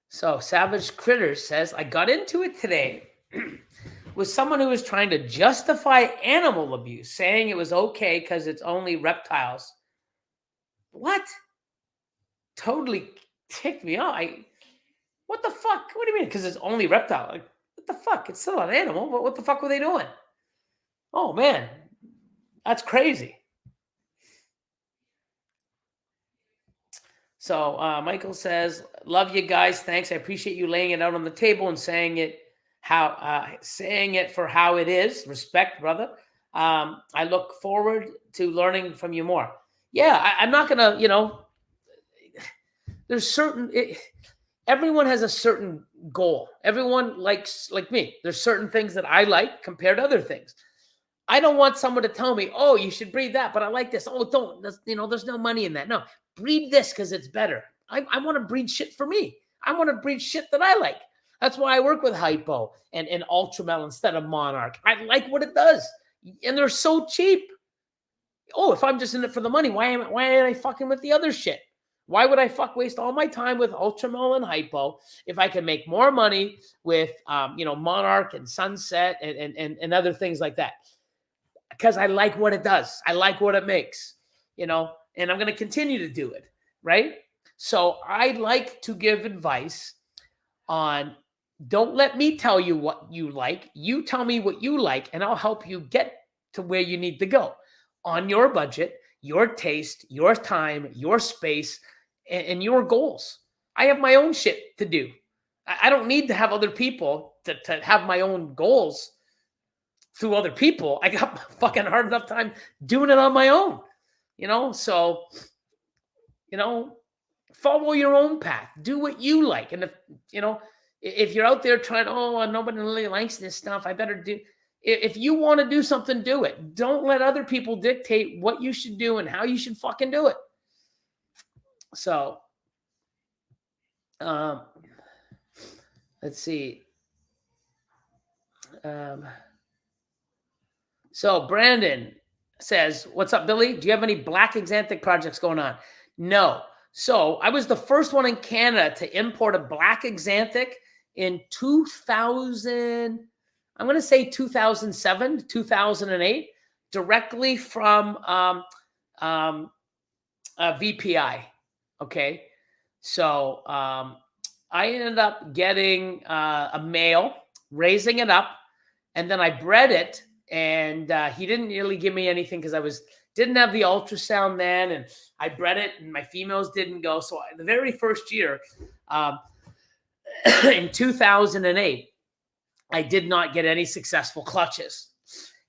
so Savage Critters says, I got into it today with someone who was trying to justify animal abuse, saying it was okay because it's only reptiles. What? Totally ticked me off. What the fuck? What do you mean? Because it's only reptile. Like, what the fuck? It's still an animal. But what the fuck were they doing? Oh, man. That's crazy. So Michael says, love you guys. Thanks. I appreciate you laying it out on the table and saying it for how it is. Respect, brother. I look forward to learning from you more. Yeah, I'm not going to, there's everyone has a certain goal. Everyone likes, like me, there's certain things that I like compared to other things. I don't want someone to tell me, oh, you should breed that, but I like this. Oh, don't. There's no money in that. No, breed this because it's better. I want to breed shit for me. I want to breed shit that I like. That's why I work with Hypo and Ultramel instead of Monarch. I like what it does. And they're so cheap. Oh, if I'm just in it for the money, why ain't I fucking with the other shit? Why would I waste all my time with Ultramel and Hypo if I can make more money with, Monarch and Sunset and other things like that? Because I like what it does. I like what it makes, and I'm going to continue to do it, right? So I like to give advice on, don't let me tell you what you like. You tell me what you like, and I'll help you get to where you need to go on your budget, your taste, your time, your space, and your goals. I have my own shit to do. I don't need to have other people to have my own goals through other people. I got fucking hard enough time doing it on my own, so, follow your own path, do what you like. And if you're out there trying, nobody really likes this stuff, I better do. If you want to do something, do it. Don't let other people dictate what you should do and how you should fucking do it. So, let's see. So Brandon says, what's up, Billy? Do you have any black axanthic projects going on? No. So I was the first one in Canada to import a black axanthic in 2000. I'm going to say 2007, 2008, directly from VPI. Okay. So I ended up getting a male, raising it up, and then I bred it. And he didn't really give me anything because didn't have the ultrasound then, and I bred it, and my females didn't go. So the very first year, in 2008, I did not get any successful clutches.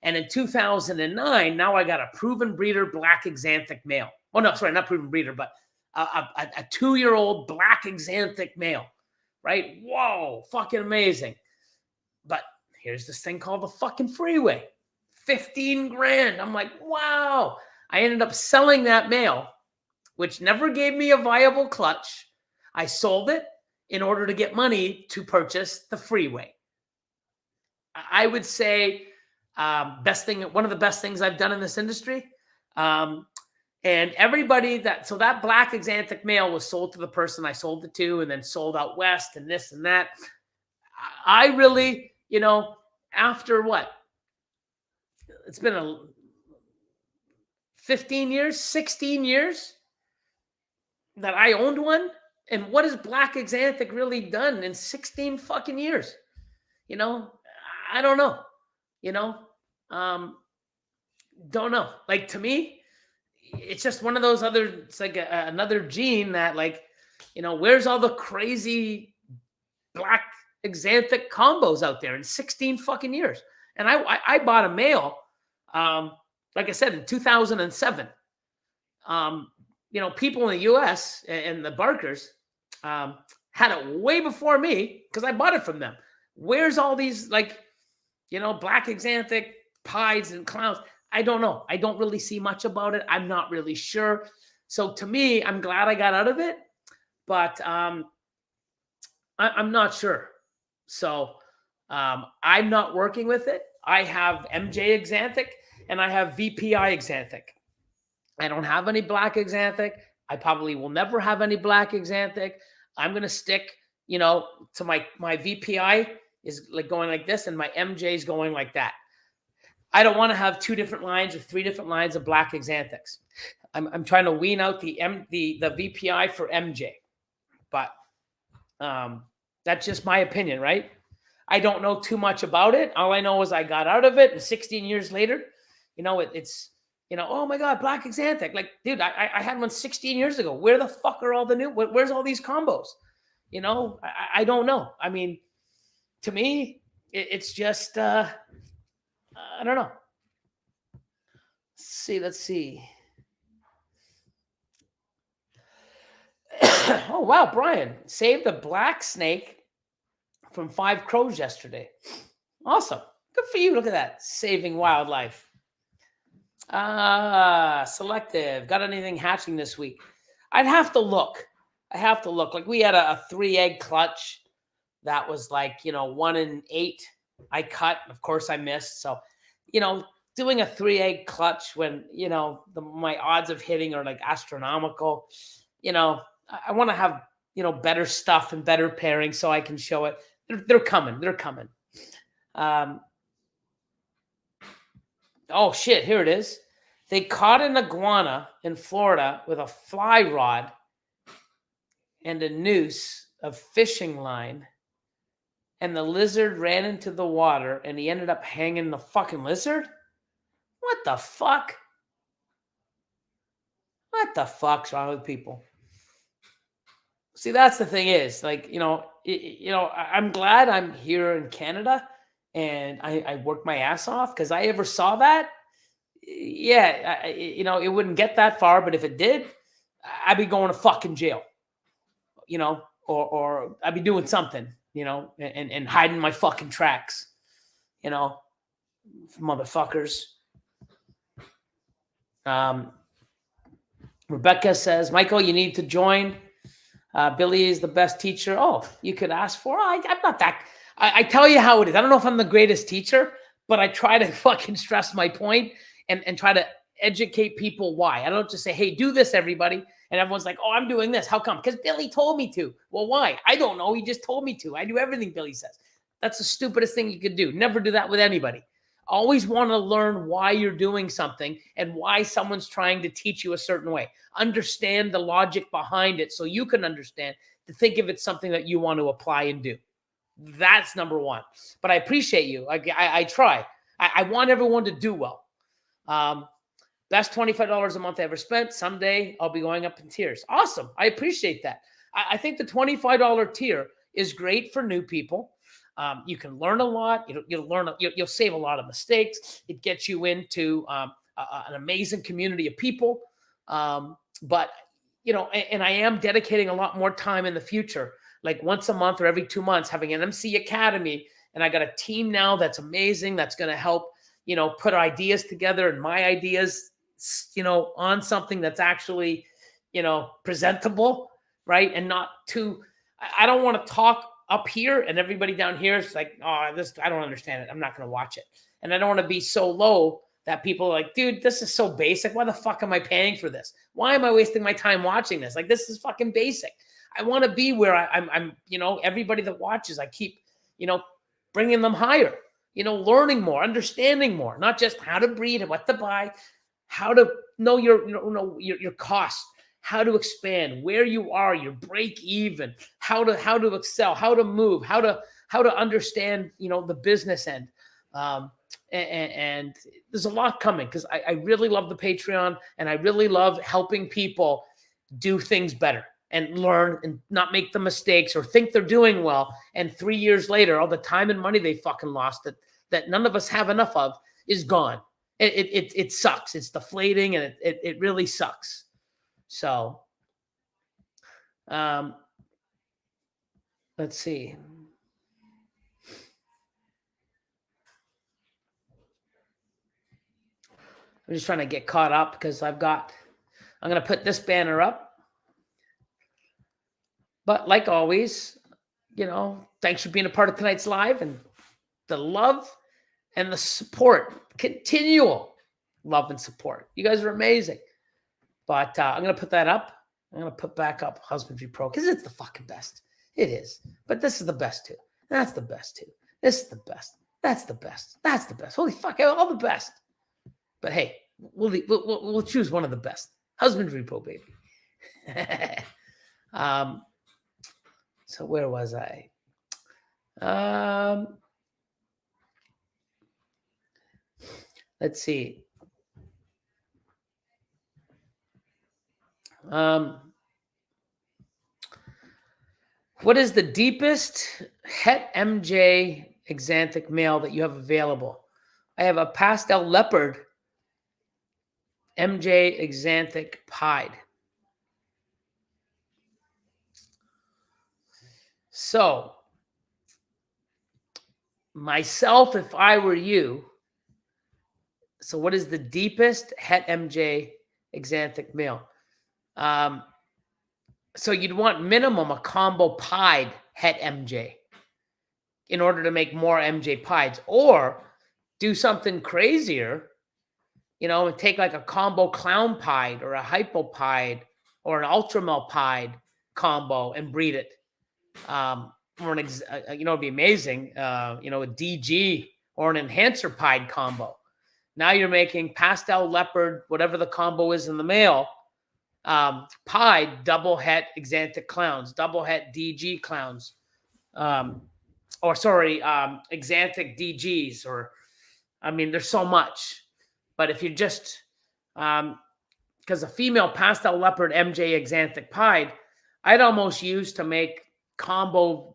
And in 2009, now I got a proven breeder black axanthic male. Oh, no, sorry, not proven breeder, but a 2-year-old black axanthic male, right? Whoa, fucking amazing. But here's this thing called the fucking freeway. 15 grand. I'm like, wow. I ended up selling that male, which never gave me a viable clutch. I sold it in order to get money to purchase the freeway. I would say one of the best things I've done in this industry. And everybody so that black axanthic male was sold to the person I sold it to, and then sold out west and this and that. I really, after what? It's been 15 years, 16 years that I owned one. And what has black axanthic really done in 16 fucking years? I don't know. Don't know. Like, to me, it's just one of those it's like another gene that, like, where's all the crazy black axanthic combos out there in 16 fucking years? And I bought a male, like I said, in 2007. People in the US and the Barkers had it way before me because I bought it from them. Where's all these, like, black axanthic pies and clowns? I don't know. I don't really see much about it. I'm not really sure. So to me, I'm glad I got out of it, but I'm not sure. So I'm not working with it. I have MJ axanthic and I have VPI axanthic. I don't have any black axanthic. I probably will never have any black axanthic. I'm going to stick, to my VPI is like going like this, and my MJ is going like that. I don't want to have 2 different lines or 3 different lines of black axanthics. I'm trying to wean out the VPI for MJ, but that's just my opinion, right? I don't know too much about it. All I know is I got out of it, and 16 years later, it's oh my God, black axanthic. Like, dude, I had one 16 years ago. Where the fuck are all the new? Where's all these combos? I don't know. I mean, to me, it's just I don't know. Let's see. Oh, wow, Brian saved a black snake from 5 crows yesterday. Awesome. Good for you. Look at that. Saving wildlife. Selective. Got anything hatching this week? I'd have to look. Like, we had a 3-egg clutch that was like, 1 in 8. I cut. Of course, I missed. So, doing a 3-egg clutch when, my odds of hitting are like astronomical. I want to have, better stuff and better pairing so I can show it. They're coming. Oh, shit. Here it is. They caught an iguana in Florida with a fly rod and a noose of fishing line. And the lizard ran into the water and he ended up hanging the fucking lizard? What the fuck? What the fuck's wrong with people? See, that's the thing is, like, I'm glad I'm here in Canada and I work my ass off, because I ever saw that, it wouldn't get that far, but if it did, I'd be going to fucking jail, or I'd be doing something, and hiding my fucking tracks, motherfuckers. Rebecca says, Michael, you need to join. Billy is the best teacher. Oh, you could ask for. I'm not that. I tell you how it is. I don't know if I'm the greatest teacher, but I try to fucking stress my point and try to educate people why. I don't just say, hey, do this, everybody. And everyone's like, oh, I'm doing this. How come? Because Billy told me to. Well, why? I don't know. He just told me to. I do everything Billy says. That's the stupidest thing you could do. Never do that with anybody. Always want to learn why you're doing something and why someone's trying to teach you a certain way. Understand the logic behind it so you can understand to think if it's something that you want to apply and do. That's number one. But I appreciate you. I try. I want everyone to do well. Best $25 a month I ever spent. Someday I'll be going up in tiers. Awesome. I appreciate that. I think the $25 tier is great for new people. You can learn a lot. You'll save a lot of mistakes. It gets you into an amazing community of people. But and I am dedicating a lot more time in the future, like once a month or every 2 months, having an MC Academy. And I got a team now that's amazing. That's going to help, put ideas together and my ideas, on something that's actually, presentable, right? And not too, I don't want to talk up here and everybody down here is like, oh, I don't understand it. I'm not going to watch it. And I don't want to be so low that people are like, dude, this is so basic. Why the fuck am I paying for this? Why am I wasting my time watching this? Like, this is fucking basic. I want to be where I'm, everybody that watches, I keep, bringing them higher, learning more, understanding more, not just how to breed and what to buy, how to know your costs, how to expand, where you are, your break even, how to excel, how to move, how to understand, the business end. And there's a lot coming because I really love the Patreon and I really love helping people do things better and learn and not make the mistakes or think they're doing well. And 3 years later, all the time and money they fucking lost that none of us have enough of is gone. It sucks. It's deflating and it really sucks. So, let's see. I'm just trying to get caught up because I'm going to put this banner up. But like always, thanks for being a part of tonight's live and the love and the support, continual love and support. You guys are amazing. But I'm going to put that up. I'm going to put back up Husbandry Pro because it's the fucking best. It is. But this is the best too. That's the best too. This is the best. That's the best. That's the best. Holy fuck, all the best. But hey, we'll choose one of the best. Husbandry Pro, baby. So where was I? Let's see. What is the deepest het MJ exanthic male that you have available? I have a pastel leopard MJ exanthic pied. So, myself, if I were you, so what is the deepest het MJ exanthic male? So you'd want minimum a combo pied het MJ in order to make more MJ pieds, or do something crazier, and take like a combo clown pied or a hypo pied or an ultramel pied combo and breed it. Or it'd be amazing, a DG or an enhancer pied combo. Now you're making pastel leopard, whatever the combo is in the male, pied double het exanthic clowns, double het DG clowns, exanthic DGs, there's so much. But if you just, because a female pastel leopard MJ exanthic pied, I'd almost use to make combo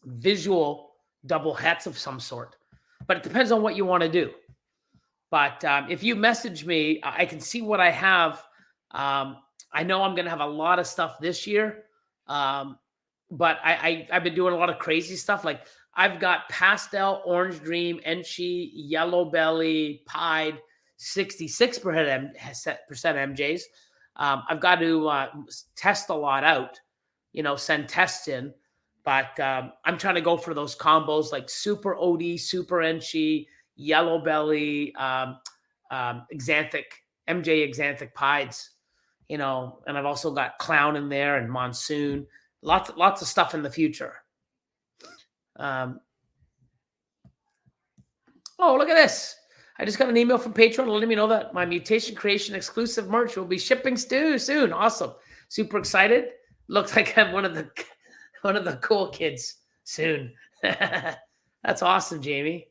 visual double hets of some sort. But it depends on what you want to do. But if you message me, I can see what I have. I know I'm going to have a lot of stuff this year. But I've been doing a lot of crazy stuff. Like I've got pastel, orange dream, enchi, yellow belly, pied, 66% MJs. I've got to test a lot out, send tests in. But I'm trying to go for those combos like super OD, super enchi, yellow belly, exanthic, MJ exanthic pieds, and I've also got clown in there and monsoon. Lots of stuff in the future. Oh, look at this. I just got an email from Patreon letting me know that my Mutation Creation exclusive merch will be shipping soon. Awesome. Super excited. Looks like I'm one of the cool kids soon. That's awesome, Jamie.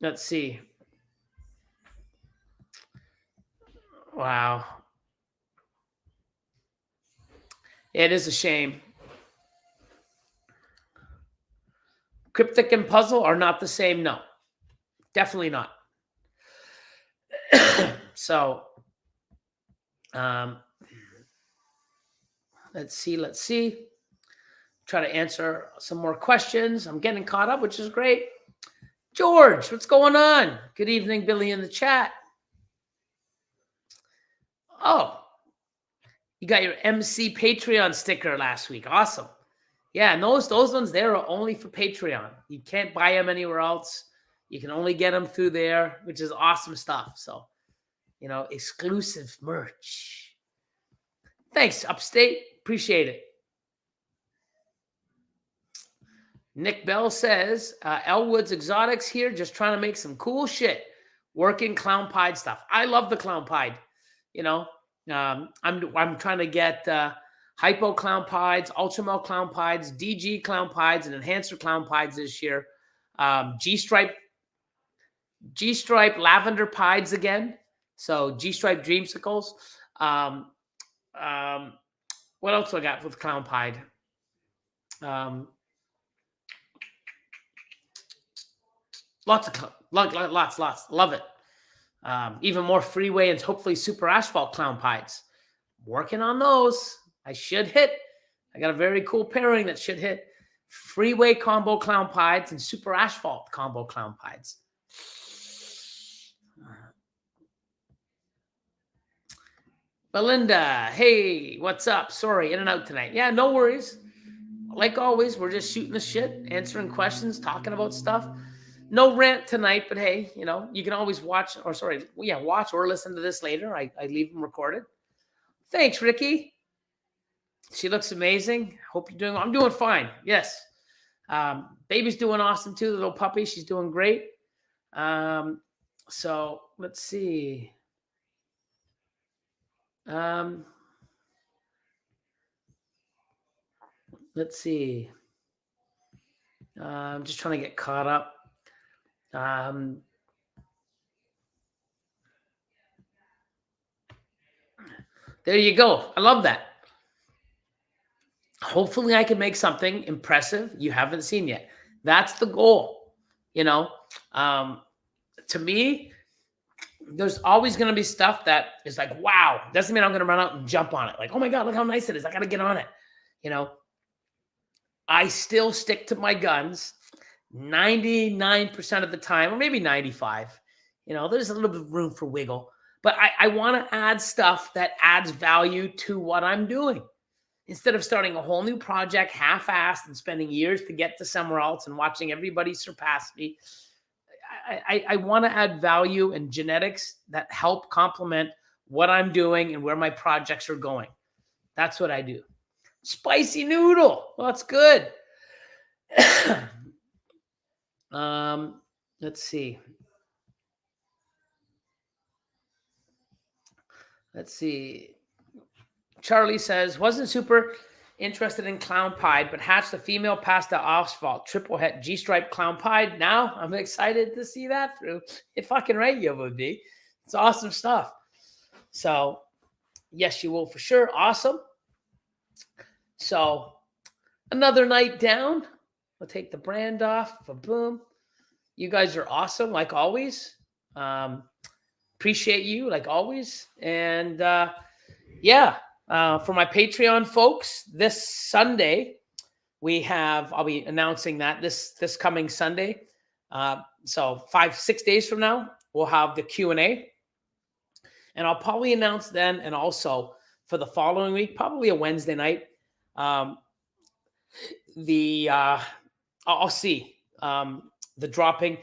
Let's see. Wow. It is a shame. Cryptic and puzzle are not the same. No, definitely not. So, let's see. Try to answer some more questions. I'm getting caught up, which is great. George, what's going on? Good evening, Billy in the chat. Oh, you got your MC Patreon sticker last week. Awesome. Yeah, and those ones there are only for Patreon. You can't buy them anywhere else. You can only get them through there, which is awesome stuff. So, exclusive merch. Thanks, Upstate. Appreciate it. Nick Bell says, Elwood's Exotics here, just trying to make some cool shit. Working clown pied stuff. I love the clown pied. I'm trying to get hypo clown pieds, ultramel clown pieds, DG clown pieds, and enhancer clown pieds this year. G-stripe lavender pieds again. So G-stripe dreamsicles. What else do I got with clown pied? Lots. Love it. Even more freeway and hopefully super asphalt clown pieds. Working on those. I should hit. I got a very cool pairing that should hit. Freeway combo clown pieds and super asphalt combo clown pieds. Belinda, hey, what's up? Sorry, in and out tonight. Yeah, no worries. Like always, we're just shooting the shit, answering questions, talking about stuff. No rant tonight, but hey, you can always watch or listen to this later. I leave them recorded. Thanks, Ricky. She looks amazing. Hope you're doing. I'm doing fine. Yes. Baby's doing awesome too. The little puppy. She's doing great. So let's see. Let's see. I'm just trying to get caught up. There you go. I love that. Hopefully I can make something impressive you haven't seen yet. That's the goal. To me, there's always going to be stuff that is like, wow. Doesn't mean I'm going to run out and jump on it. Like, oh my God, look how nice it is. I got to get on it. I still stick to my guns 99% of the time, or maybe 95. There's a little bit of room for wiggle. But I want to add stuff that adds value to what I'm doing. Instead of starting a whole new project half-assed and spending years to get to somewhere else and watching everybody surpass me, I want to add value and genetics that help complement what I'm doing and where my projects are going. That's what I do. Spicy noodle. Well, that's good. Let's see. Charlie says, wasn't super interested in clown pied, but hatched a female pasta asphalt triple het G-stripe clown pied. Now I'm excited to see that through. You're fucking right, you would be. It's awesome stuff. So yes, you will for sure. Awesome. So another night down. We'll take the brand off. Boom. You guys are awesome, like always. Appreciate you, like always. And for my Patreon folks, this Sunday, I'll be announcing that this coming Sunday. So 5-6 days from now, we'll have the Q&A. And I'll probably announce then, and also for the following week, probably a Wednesday night, I'll see the dropping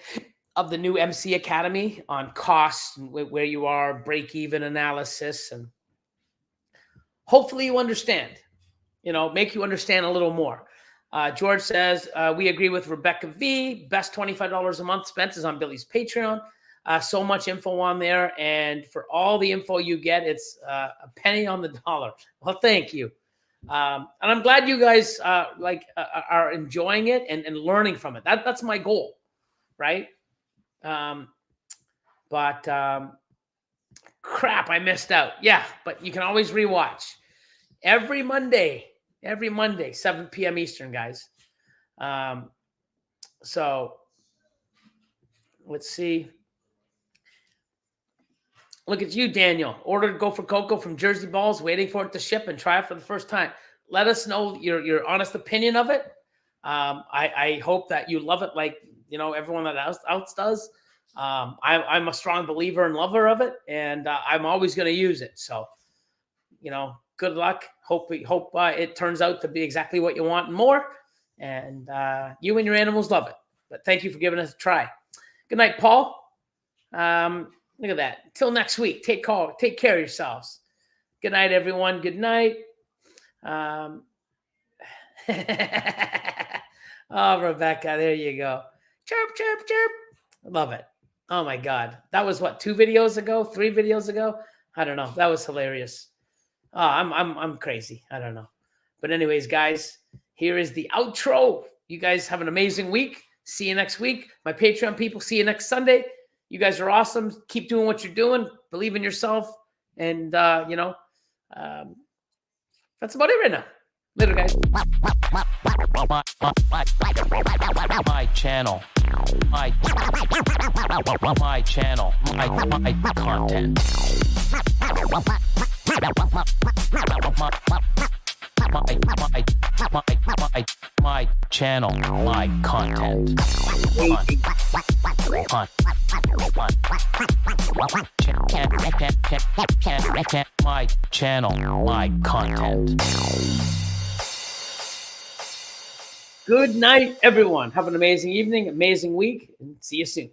of the new MC Academy on costs and where you are, break-even analysis, and hopefully you understand, make you understand a little more. George says, we agree with Rebecca V. Best $25 a month spent is on Billy's Patreon. So much info on there. And for all the info you get, it's a penny on the dollar. Well, thank you. And I'm glad you guys are enjoying it and learning from it. That's my goal, right? Crap, I missed out. Yeah, but you can always rewatch. Every Monday, Every Monday, 7 p.m. Eastern, guys. So let's see. Look at you, Daniel. Ordered Gopher Cocoa from Jersey Balls, waiting for it to ship and try it for the first time. Let us know your honest opinion of it. I hope that you love it like, everyone that else does. I'm a strong believer and lover of it, and I'm always going to use it. So, good luck. Hope it turns out to be exactly what you want and more. And you and your animals love it. But thank you for giving us a try. Good night, Paul. Look at that. Till next week. Take care of yourselves. Good night, everyone. Good night. Oh, Rebecca, there you go. Chirp, chirp, chirp. Love it. Oh my God. That was what, 3 videos ago? I don't know. That was hilarious. Oh, I'm crazy. I don't know. But anyways, guys, here is the outro. You guys have an amazing week. See you next week. My Patreon people, see you next Sunday. You guys are awesome. Keep doing what you're doing. Believe in yourself. And, that's about it right now. Later, guys. My channel. My channel. My content. My channel. My content. My channel. My content. Good night, everyone. Have an amazing evening, amazing week, and see you soon.